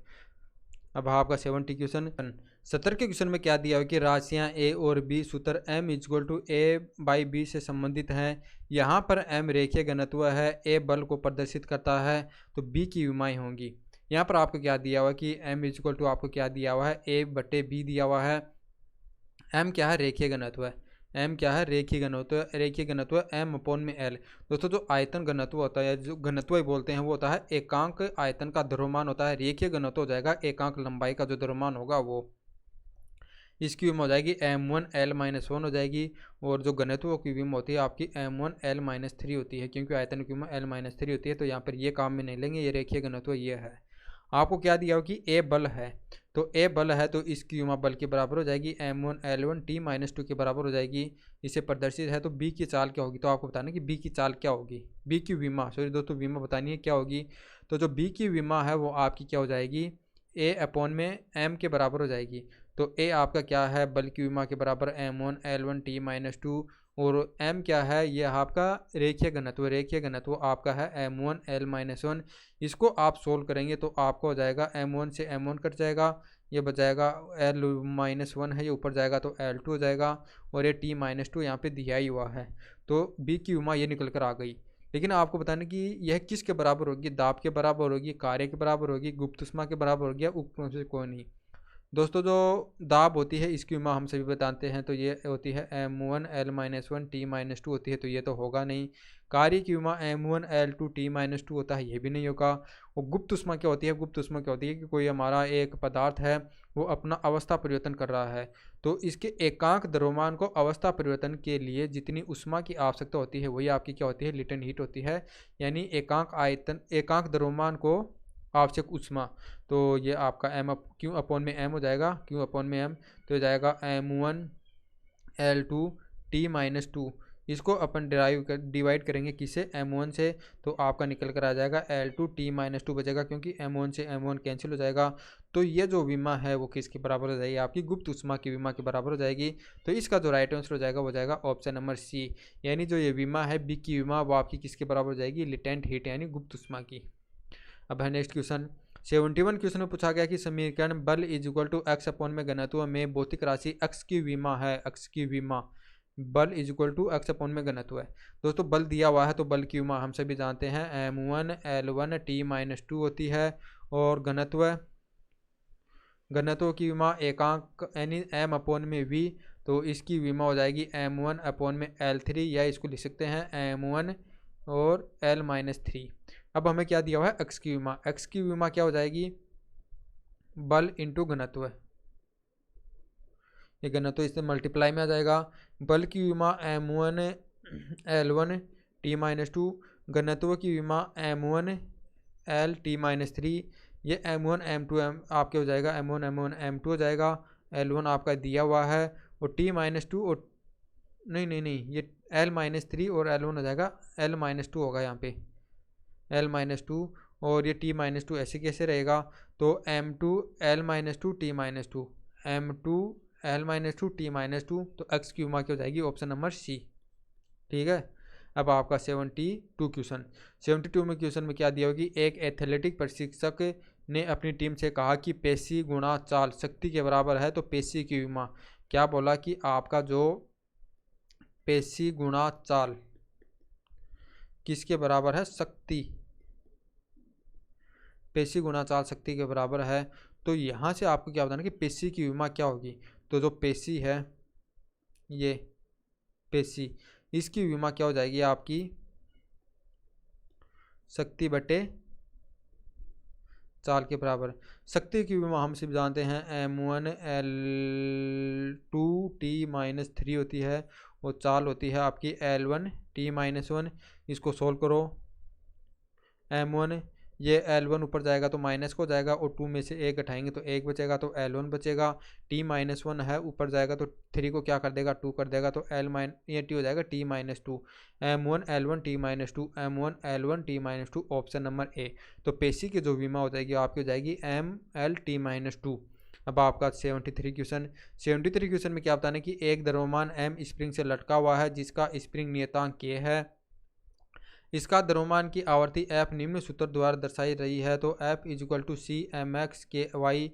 अब आपका 70 क्वेश्चन 70 के क्वेश्चन में क्या दिया है कि राशियां a और b सूत्र m equal to a by B से संबंधित हैं। यहाँ पर m रेखीय घनत्व है, a बल को प्रदर्शित करता है, तो b की विमाएं होंगी। यहाँ पर आपको क्या दिया हुआ है कि m इक्वल टू आपको क्या दिया हुआ है, a बटे b दिया हुआ है। m क्या है, रेखीय घनत्व है, m क्या है, रेखीय घनत्व, रेखीय घनत्व m अपॉन में l। दोस्तों जो आयतन घनत्व होता है, जो घनत्व बोलते हैं, वो होता है एकांक आयतन का द्रव्यमान होता है। रेखीय घनत्व हो जाएगा एकांक लंबाई का जो द्रव्यमान होगा वो। इसकी विमा हो जाएगी m1 l-1 हो जाएगी, और जो घनत्व की विमा होती है आपकी m1 l-3 होती है, क्योंकि आयतन की विमा l-3 होती है। तो यहाँ पर ये काम में नहीं लेंगे, ये रेखीय घनत्व ये है। आपको क्या दिया हो कि a बल है, तो a बल है तो इसकी विमा बल के बराबर हो जाएगी m1 l1 t-2 के बराबर हो जाएगी। इसे प्रदर्शित है, तो b की चाल क्या होगी, तो आपको बताना कि b की चाल क्या होगी, b की विमा, सॉरी दोस्तों विमा बतानी है क्या होगी। तो जो b की विमा है वो आपकी क्या हो जाएगी, a अपॉन में m के बराबर हो जाएगी। तो a आपका क्या है, बल की विमा के बराबर m1 l1 t-2, और m क्या है, ये आपका रेखीय घनत्व, रेखीय घनत्व आपका है m1 l-1। इसको आप सोल्व करेंगे तो आपको हो जाएगा m1 से m1 कट जाएगा, ये बचाएगा l-1 है, ये ऊपर जाएगा तो l2 हो जाएगा, और ये t-2 यहाँ पे दिया ही हुआ है। तो b की विमा ये निकल कर आ गई। लेकिन आपको बताना कि यह किसके बराबर होगी, दाब के बराबर होगी, कार्य के बराबर होगी, गुप्त ऊष्मा के बराबर होगी, या उपकरणों से कोई नहीं। दोस्तों जो दाब होती है इसकी विमा हम सभी बताते हैं, तो ये होती है m1 l-1 t-2 होती है, तो ये तो होगा नहीं। कार्य की विमा m1 l2 t-2 होता है, ये भी नहीं होगा। और गुप्त ऊष्मा क्या होती है, गुप्त ऊष्मा क्या होती है कि कोई हमारा एक पदार्थ है वो अपना अवस्था परिवर्तन कर रहा है, तो इसके एकांक द्रव्यमान को अवस्था परिवर्तन के लिए जितनी ऊष्मा की आवश्यकता होती है वही आपकी क्या होती है, लेटेंट हीट होती है, यानी एकांक आयतन, एकांक द्रव्यमान को आवश्यक ऊष्मा। तो ये आपका क्यू अपॉन में m हो जाएगा, क्यू अपॉन में m, तो हो जाएगा m1 l2 t-2। इसको अपन डिवाइड करेंगे किससे, m1 से, तो आपका निकल कर आ जाएगा l2 t-2 बचेगा, क्योंकि m1 से m1 कैंसिल हो जाएगा। तो ये जो विमा है वो किसके बराबर हो जाएगी, आपकी गुप्त ऊष्मा की विमा के बराबर हो जाएगी। तो इसका जो राइट आंसर हो जाएगा वो जाएगा ऑप्शन नंबर सी, यानी जो ये विमा है बी की विमा वो आपकी किसके बराबर हो जाएगी, लिटेंट हीट यानी गुप्त ऊष्मा की। अब है नेक्स्ट क्वेश्चन 71 क्वेश्चन में पूछा गया कि समीकरण बल is equal to X upon में घनत्व में भौतिक राशि x की विमा है, x की विमा, बल is equal to X upon में घनत्व है। दोस्तों बल दिया हुआ है तो बल की विमा हम सभी जानते हैं m1 l1 t-2 होती है, और घनत्व, घनत्व की विमा एकांक यानी m अपॉन में v, तो इसकी विमा हो जाएगी m1 अपॉन में l3, या इसको लिख सकते हैं m1 और l-3। अब हमें क्या दिया हुआ है, x की विमा, x की विमा क्या हो जाएगी, बल इंटू घनत्व, ये घनत्व इससे मल्टीप्लाई में आ जाएगा। बल की विमा m1 l1 t-2, घनत्व की विमा m1 l t-3, ये m1 m2 आपके हो जाएगा m1 m1 m2 हो जाएगा, l1 आपका दिया हुआ है, और t-2 और नहीं ये l-3 और l1 हो जाएगा, l-2 होगा यहाँ पे l-2, और ये t-2 ऐसे कैसे रहेगा, तो m2 l-2 t-2, m2 l-2 t-2, तो x की विमा क्या हो जाएगी, ऑप्शन नंबर सी। ठीक है। अब आपका 72 क्वेश्चन, 72 में क्वेश्चन में क्या दिया होगी, एक एथलेटिक प्रशिक्षक ने अपनी टीम से कहा कि पेशी गुणा चाल शक्ति के बराबर है, तो पेशी की विमा क्या बोला कि आपका जो पेशी गुणा चाल किसके बराबर है, शक्ति, पेशी गुणा चाल शक्ति के बराबर है। तो यहाँ से आपको क्या बताना कि पेशी की विमा क्या होगी, तो जो पेशी है ये पेशी, इसकी विमा क्या हो जाएगी आपकी, शक्ति बटे चाल के बराबर। शक्ति की विमा हम सिर्फ जानते हैं m1L2T-3 होती है और चाल होती है आपकी L1T-1। इसको सोल्व करो। m1 ये L1 ऊपर जाएगा तो माइनस को जाएगा और 2 में से 1 घटाएंगे तो 1 बचेगा तो L1 बचेगा। T-1 है, ऊपर जाएगा तो 3 को क्या कर देगा 2 कर देगा तो ये T हो जाएगा T-2। m1 L1 T-2 m1 L1 T-2 option number A. तो पेशी की जो विमा हो जाएगी आपकी हो जाएगी ML-T-2। अब आपका 73 क्वेश्चन में क्या बताना कि एक द्रव्यमान M स्प्रिंग से लटका हुआ है जिसका स्प्रिंग नियतांक K है। इसका द्रव्यमान की आवर्ती F निम्न सूत्र द्वारा दर्शाई रही है। तो F = CMX के Y,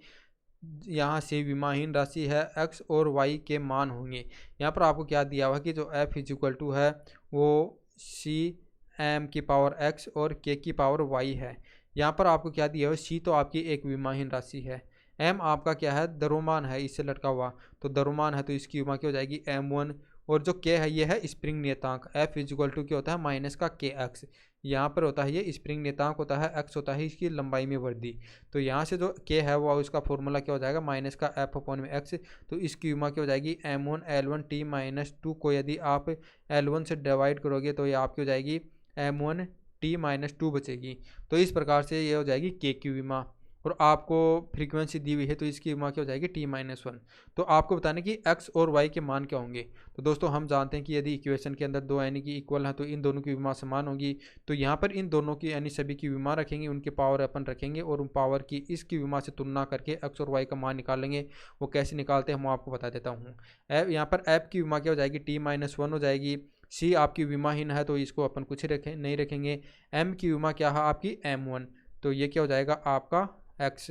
यहाँ से विमाहीन राशि है, X और Y के मान होंगे। यहाँ पर आपको क्या दिया हुआ कि जो F = है वो CM⁴X और K⁴Y है। यहाँ पर आपको क्या दिया हुआ, C तो आपकी एक विमाहीन राशि है, M आपका क्या है द्रव्यमान है इससे लटका हुआ, तो द्रव्यमान है तो इसकी विमा क्या हो जाएगी m1 और जो K है ये है स्प्रिंग नियतांक। F = क्या होता है माइनस का KX। यहाँ पर होता है ये स्प्रिंग नियतांक होता है, X होता है इसकी लंबाई में वृद्धि। तो यहाँ से जो K है वो उसका फॉर्मूला क्या हो जाएगा माइनस का F/X। तो इसकी विमा क्या हो जाएगी m1 L1 T-2 को यदि आप L1 से डिवाइड करोगे तो ये आपकी हो जाएगी m1 T-2 बचेगी। तो इस प्रकार से ये हो जाएगी K की विमा और आपको फ्रीक्वेंसी दी हुई है तो इसकी विमा क्या हो जाएगी T-1। तो आपको बताने कि X और Y के मान क्या होंगे। तो दोस्तों हम जानते हैं कि यदि इक्वेशन के अंदर दो यानी कि इक्वल है तो इन दोनों की विमा समान होगी। तो यहाँ पर इन दोनों की यानी सभी की विमा रखेंगे, उनके पावर अपन रखेंगे और उन पावर की इसकी विमा से तुलना करके X और Y का मान निकालेंगे। वो कैसे निकालते हैं मैं आपको बता देता हूँ। यहाँ पर F की विमा क्या हो जाएगी T-1 हो जाएगी। C आपकी विमाहीन है तो इसको अपन कुछ नहीं रखेंगे। M की विमा क्या है आपकी m1, तो ये क्या हो जाएगा आपका X,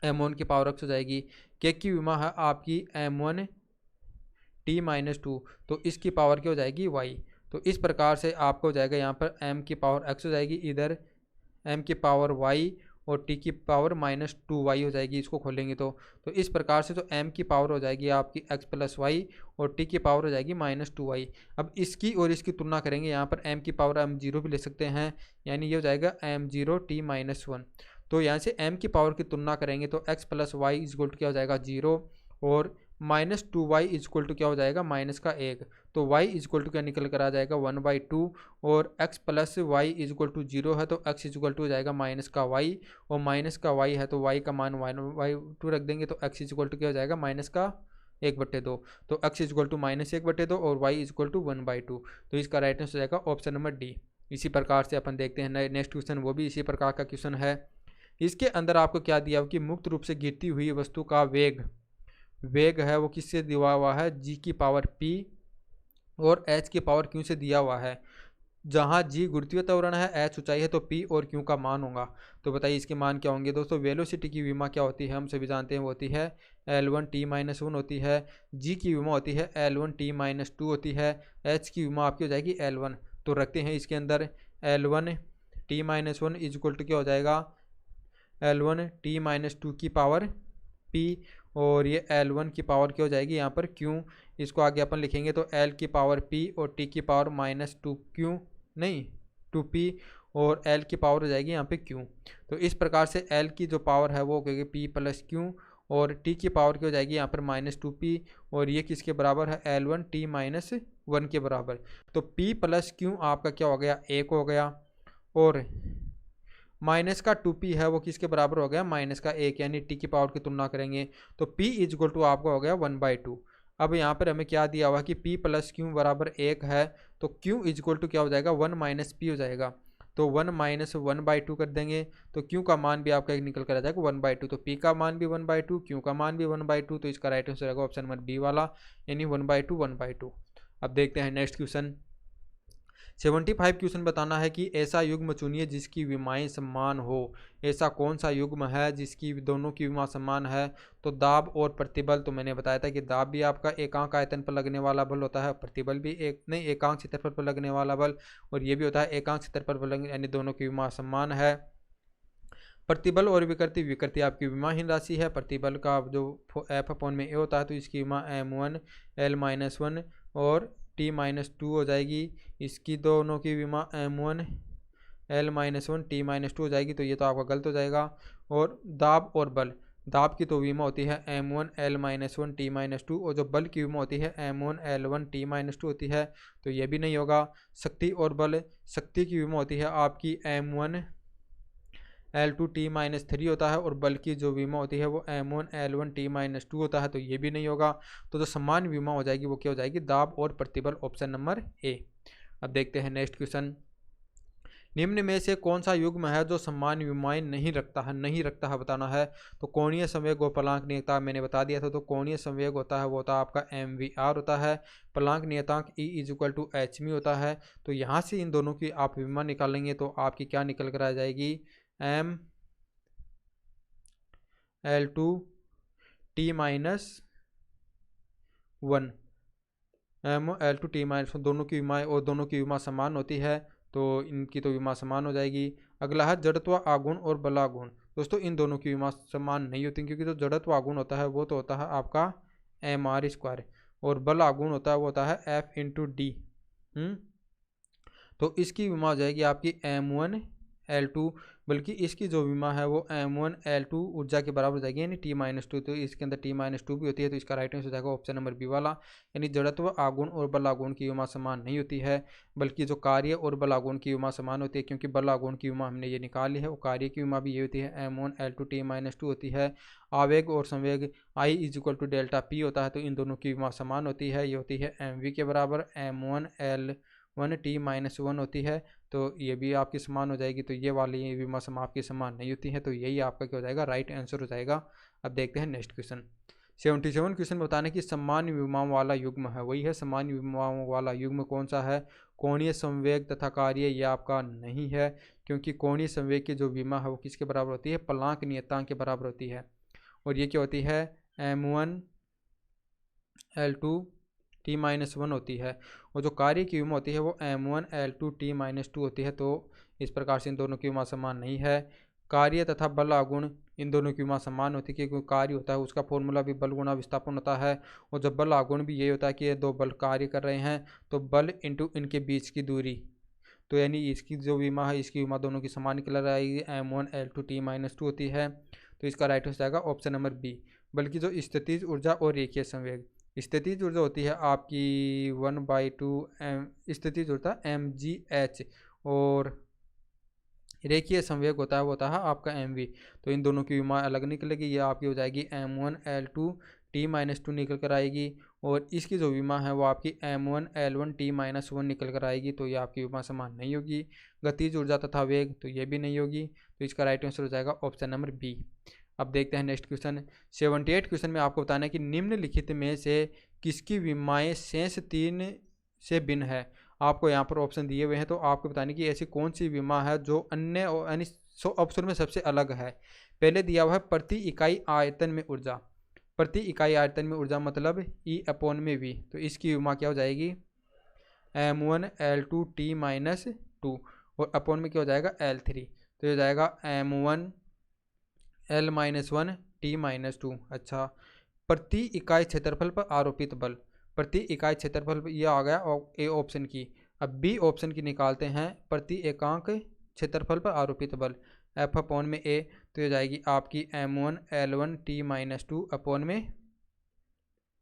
m1 की पावर X हो जाएगी। K की विमा है आपकी m1 T-2, तो इसकी पावर क्या हो जाएगी Y। तो इस प्रकार से आपको हो जाएगा यहाँ पर m की पावर X हो जाएगी, इधर m की पावर Y और t की पावर -2y हो जाएगी। इसको खोलेंगे तो इस प्रकार से तो m की पावर हो जाएगी आपकी x + y और t की पावर हो जाएगी -2y। अब इसकी और इसकी तुलना करेंगे, यहाँ पर m की पावर हम 0 भी ले सकते हैं, यानी ये हो जाएगा m0 T-1। तो यहाँ से m की पावर की तुलना करेंगे तो x + y = क्या हो जाएगा 0 और -2y = क्या हो जाएगा -1। तो y = क्या निकल कर आ जाएगा 1/2 और x + y = 0 है तो x = हो जाएगा -y और -y है तो y का मान 1/2 रख देंगे तो x = क्या हो जाएगा -1/2। तो x = -1/2 और y = 1/2। तो इसका राइट आंसर हो जाएगा ऑप्शन नंबर डी। इसी प्रकार से अपन देखते हैं नेक्स्ट क्वेश्चन, वो भी इसी प्रकार का क्वेश्चन है। इसके अंदर आपको क्या दिया हो कि मुक्त रूप से गिरती हुई वस्तु का वेग है वो किससे दिया हुआ है g की पावर p और h की पावर q से दिया हुआ है। जहाँ g गुरुत्वीय त्वरण है, h ऊंचाई है, तो p और q का मान होगा। तो बताइए इसके मान क्या होंगे। दोस्तों वेलोसिटी की विमा क्या होती है हम सभी जानते हैं, वो होती है L1 T-1 होती है। g की विमा होती है L1 T-2 होती है। h की विमा आपकी हो जाएगी L1। तो रखते हैं इसके अंदर L1 T-1 = क्या हो जाएगा L1 T-2 की पावर p और ये L1 की पावर क्या हो जाएगी यहाँ पर q। इसको आगे अपन लिखेंगे तो L की पावर p और t की पावर -2p और L की पावर हो जाएगी यहाँ पे q। तो इस प्रकार से L की जो पावर है वो होगी p + q और t की पावर क्या हो जाएगी यहाँ पर -2p और ये किसके बराबर है L1 T-1 के बराबर। तो p + q आपका क्या हो गया 1 हो गया और माइनस का 2p है वो किसके बराबर हो गया -1, यानी t की पावर की तुलना करेंगे तो p = आपका हो गया 1/2। अब यहाँ पर हमें क्या दिया हुआ कि p + q = 1 है तो q = क्या हो जाएगा 1 - p हो जाएगा। तो 1 - 1/2 कर देंगे तो q का मान भी आपका एक निकल कर आ जाएगा 1/2। तो p का मान भी 1/2, q का मान भी 1/2। तो इसका राइट आंसर रहेगा ऑप्शन नंबर बी वाला, यानी 1/2। अब देखते हैं नेक्स्ट क्वेश्चन। 75 क्वेश्चन बताना है कि ऐसा युग्म चुनिए जिसकी विमाएं समान हो। ऐसा कौन सा युग्म है जिसकी दोनों की विमा समान है। तो दाब और प्रतिबल, तो मैंने बताया था कि दाब भी आपका एकांक आयतन पर लगने वाला बल होता है, प्रतिबल भी एकांक क्षेत्रफल पर लगने वाला बल, और ये भी होता है एकांक क्षेत्रफल पर लगने, यानी दोनों की विमा समान है। प्रतिबल और विकृति आपकी विमाहीन राशि है। प्रतिबल का जो F/A होता है तो इसकी विमा m1 L-1 और T-2 हो जाएगी। इसकी दोनों की विमा m1 L-1 T-2 हो जाएगी, तो ये तो आपका गलत हो जाएगा। और दाब और बल, दाब की तो विमा होती है M1 L-1 T-2 और जो बल की विमा होती है M1 L1 T-2 होती है, तो ये भी नहीं होगा। शक्ति और बल, शक्ति की विमा होती है आपकी M1 L2 T-3 होता है और बल की जो विमा होती है वो M1 L1 T-2 होता है, तो ये भी नहीं होगा। तो जो समान विमा हो जाएगी वो क्या हो जाएगी, दाब और प्रतिबल, ऑप्शन नंबर ए। अब देखते हैं नेक्स्ट क्वेश्चन। निम्न में से कौन सा युग्म है जो समान विमाएं नहीं रखता है, नहीं रखता है बताना है। तो कोणीय संवेग और प्लांक नियतांक मैंने बता दिया था। तो कोणीय संवेग होता है वो होता है आपका MVR होता है, प्लांक नियतांक E = hν होता है। तो यहाँ से इन दोनों की आप विमा निकालेंगे तो आपकी क्या निकल कर आ जाएगी, ML2 T-1 ML2 T-1 दोनों की विमाएं और दोनों की विमा समान होती है, तो इनकी तो विमा समान हो जाएगी। अगला है जड़त्व आघूर्ण और बलाघूर्ण। दोस्तों इन दोनों की विमा समान नहीं होती, क्योंकि जो जड़त्व आघूर्ण होता है वो तो होता है आपका MR² और बल आघूर्ण होता है वो होता है F × D। तो इसकी विमा हो जाएगी आपकी M1L2, बल्कि इसकी जो विमा है वो M1L2 ऊर्जा के बराबर हो जाएगी, यानी T-2। तो इसके अंदर T-2 भी होती है, तो इसका राइट आंसर हो जाएगा ऑप्शन नंबर बी वाला। यानी जड़त्व आघूर्ण और बल आघूर्ण की विमा समान नहीं होती है, बल्कि जो कार्य और बल आघूर्ण की विमा समान होती है, क्योंकि बल आघूर्ण की विमा हमने ये निकाल ली है और कार्य की विमा भी ये होती है M1L2 T-2 होती है। आवेग और संवेग I = ΔP होता है, तो इन दोनों की विमा समान होती है, ये होती है MV के बराबर, M1L1 T-1 होती है, तो ये भी आपकी समान हो जाएगी। तो ये वाली विमा आपकी समान नहीं होती है, तो यही आपका क्या हो जाएगा, राइट आंसर हो जाएगा। अब देखते हैं नेक्स्ट क्वेश्चन। 77 क्वेश्चन बताने की समान विमाओं वाला युग्म है, वही है समान विमाओं वाला युग्म कौन सा है। कोणीय संवेग तथा कार्य ये आपका नहीं है, क्योंकि कोणीय संवेग की जो विमा है वो किसके बराबर होती है, प्लांक नियतांक के बराबर होती है। और ये क्या होती है, M1L2 T-1 होती है। और जो कार्य की विमा होती है वो M1L2 T-2 होती है। तो इस प्रकार से इन दोनों की विमा समान नहीं है। कार्य तथा बल आघूर्ण इन दोनों की विमा समान होती है, क्योंकि कार्य होता है उसका फॉर्मूला भी बल गुणा विस्थापन होता है, और जब बल आघूर्ण भी यही होता है कि ये दो बल कार्य कर रहे हैं, तो बल इंटू इनके बीच की दूरी। तो यानी इसकी जो विमा है इसकी विमा दोनों की समान निकल आएगी, M1L2 T-2 होती है। तो इसका राइट हो जाएगा ऑप्शन नंबर बी। बल्कि जो स्थितिज ऊर्जा और रेखीय संवेग, स्थितिज ऊर्जा होती है आपकी 1/2 स्थितिज ऊर्जा mgh, और रेखीय संवेग होता है वो होता है आपका MV। तो इन दोनों की विमा अलग निकलेगी, ये आपकी हो जाएगी M1L2 T-2 निकल कर आएगी, और इसकी जो विमा है वो आपकी M1L1 T-1 निकल कर आएगी। तो ये आपकी विमा समान नहीं होगी। गतिज ऊर्जा तथा वेग, तो ये भी नहीं होगी, तो इसका राइट आंसर हो जाएगा ऑप्शन नंबर बी। अब देखते हैं नेक्स्ट क्वेश्चन। 78 क्वेश्चन में आपको बताना है कि निम्नलिखित में से किसकी विमाएं शेष 3 से भिन्न है। आपको यहाँ पर ऑप्शन दिए हुए हैं, तो आपको बताने की ऐसी कौन सी विमा है जो अन्य यानी 100 ऑप्शन में सबसे अलग है। पहले दिया हुआ है प्रति इकाई आयतन में ऊर्जा, प्रति इकाई आयतन में ऊर्जा मतलब E/V। तो इसकी विमा क्या हो जाएगी, M1L2 T-2, और अपॉन में क्या हो जाएगा L3। तो ये हो जाएगा M1L-1 T-2। अच्छा, प्रति इकाई क्षेत्रफल पर आरोपित बल, प्रति इकाई क्षेत्रफल पर यह आ गया ए ऑप्शन की। अब बी ऑप्शन की निकालते हैं, प्रति एकांक क्षेत्रफल पर आरोपित बल F/में ए। तो ये जाएगी आपकी M1L1 T-2 अपॉन में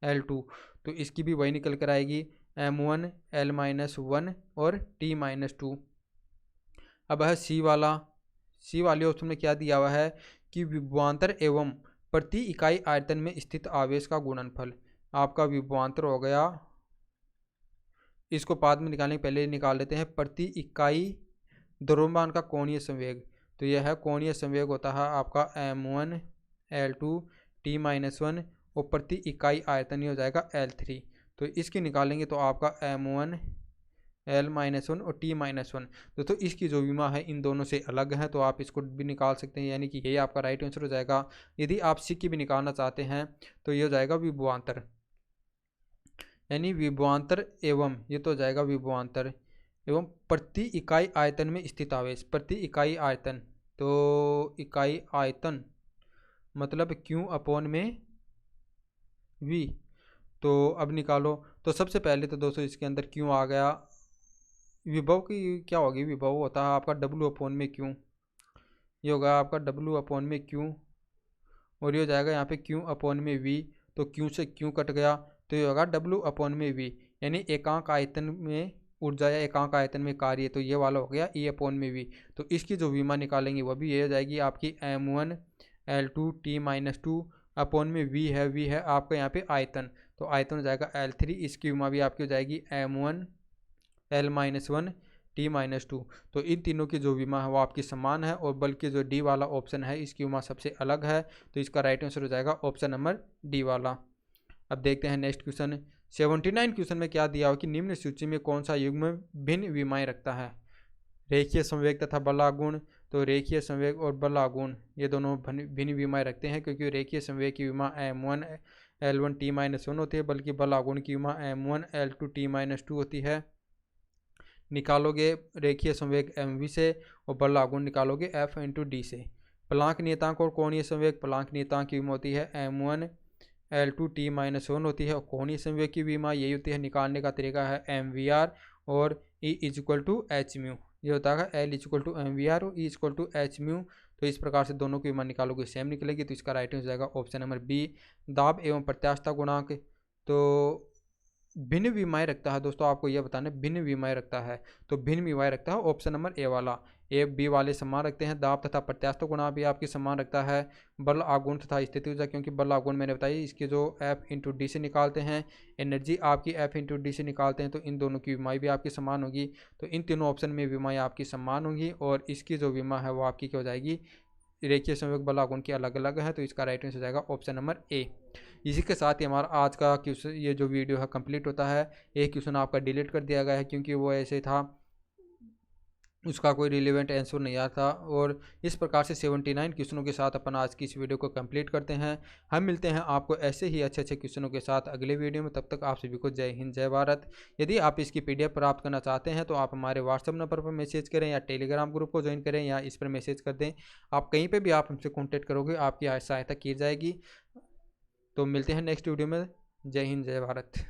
L2। तो इसकी भी वही निकल कर आएगी M1L-1 और T-2। अब है सी वाला। सी वाले ऑप्शन में क्या दिया हुआ है कि विभवांतर एवं प्रति इकाई आयतन में स्थित आवेश का गुणनफल। आपका विभवांतर हो गया, इसको बाद में निकालने के पहले निकाल लेते हैं प्रति इकाई द्रव्यमान का कोणीय संवेग। तो यह है कोणीय संवेग होता है आपका M1L2 T-1 और प्रति इकाई आयतन ही हो जाएगा L3। तो इसकी निकालेंगे तो आपका M1L-1 और T-1। दोस्तों इसकी जो विमा है इन दोनों से अलग है, तो आप इसको भी निकाल सकते हैं, यानी कि यही आपका राइट आंसर हो जाएगा। यदि आप सी की भी निकालना चाहते हैं तो ये हो जाएगा विभवांतर, यानी विभवांतर एवं, ये तो हो जाएगा विभवांतर एवं प्रति इकाई आयतन में स्थित आवेश, प्रति इकाई आयतन। तो इकाई आयतन मतलब Q/में V। तो अब निकालो, तो सबसे पहले तो दोस्तों इसके अंदर Q आ गया, विभव की क्या होगी, विभव होता है आपका डब्ल्यू अपॉन में क्यू, ये होगा आपका डब्ल्यू अपॉन में क्यू, और ये हो जाएगा यहाँ पे क्यू अपॉन में वी, तो क्यू से क्यू कट गया, तो ये होगा डब्ल्यू अपॉन में वी, यानी एकांक आयतन में ऊर्जा या एकांक आयतन में कार्य, तो ये वाला हो गया ई अपॉन में वी। तो इसकी जो विमा निकालेंगे वह भी ये हो जाएगी आपकी m1 L2 T-2 अपॉन में वी है आपका यहाँ पे आयतन, तो आयतन हो जाएगा L3, इसकी विमा भी आपकी हो जाएगी m1 L-1 T-2। तो इन तीनों की जो विमा है वो आपकी समान है, और बल्कि जो डी वाला ऑप्शन है इसकी विमा सबसे अलग है, तो इसका राइट आंसर हो जाएगा ऑप्शन नंबर डी वाला। अब देखते हैं नेक्स्ट क्वेश्चन। 79 क्वेश्चन में क्या दिया हो कि निम्न सूची में कौन सा युग्म भिन्न विमाएं रखता है। रेखीय संवेग तथा बलागुण, तो रेखीय संवेग और बलागुण ये दोनों भिन्न विमाएं रखते हैं, क्योंकि रेखीय संवेग की विमा m1 L1 T-1 होती है, बल्कि बलागुण की विमा m1 L2 T-2 होती है। निकालोगे रेखीय संवेग mv से और बलागुण निकालोगे f इंटू डी से। प्लांक नियतांक और कोणीय संवेग, प्लांक नियतांक की विमा होती है m1 L2 T-1 होती है, और कोणीय संवेग की विमा यही होती है, निकालने का तरीका है mvr और E equal to H mu, ये होता है L इक्वल टू mvr और E equal to H mu. तो इस प्रकार से दोनों की विमा निकालोगे सेम निकलेगी, तो इसका राइट आंसर हो जाएगा ऑप्शन नंबर बी। दाब एवं प्रत्यास्थता गुणांक, तो भिन्न विमाएं रखता है दोस्तों, आपको यह बताना है भिन्न विमाएं रखता है, तो भिन्न विमाएं रखता है ऑप्शन नंबर ए वाला। ए बी वाले समान रखते हैं, दाब तथा प्रत्यास्थता गुणांक भी आपकी समान रखता है। बल आघूर्ण तथा स्थिति ऊर्जा, क्योंकि बल आघूर्ण मैंने बताई इसके जो एफ इंटू डी से निकालते हैं, एनर्जी आपकी एफ इंटू डी से निकालते हैं, तो इन दोनों की विमाएं भी आपकी समान होगी। तो इन तीनों ऑप्शन में विमाएं आपकी समान होंगी, और इसकी जो विमा है वो आपकी क्या हो जाएगी, रेखीय संवेग बल आघूर्ण की अलग अलग है, तो इसका राइट आंसर हो जाएगा ऑप्शन नंबर ए। इसी के साथ ही हमारा आज का क्वेश्चन ये जो वीडियो है कंप्लीट होता है। एक क्वेश्चन आपका डिलीट कर दिया गया है, क्योंकि वो ऐसे था, उसका कोई रिलेवेंट आंसर नहीं आया था। और इस प्रकार से 79 क्वेश्चनों के साथ अपन आज की इस वीडियो को कंप्लीट करते हैं। हम मिलते हैं आपको ऐसे ही अच्छे अच्छे क्वेश्चनों के साथ अगले वीडियो में। तब तक आप सभी को जय हिंद जय भारत। यदि आप इसकी PDF प्राप्त करना चाहते हैं तो आप हमारे व्हाट्सअप नंबर पर मैसेज करें, या टेलीग्राम ग्रुप को ज्वाइन करें, या इस पर मैसेज कर दें। आप कहीं पर भी आप हमसे कॉन्टैक्ट करोगे, आपकी सहायता की जाएगी। तो मिलते हैं नेक्स्ट वीडियो में। जय हिंद जय भारत।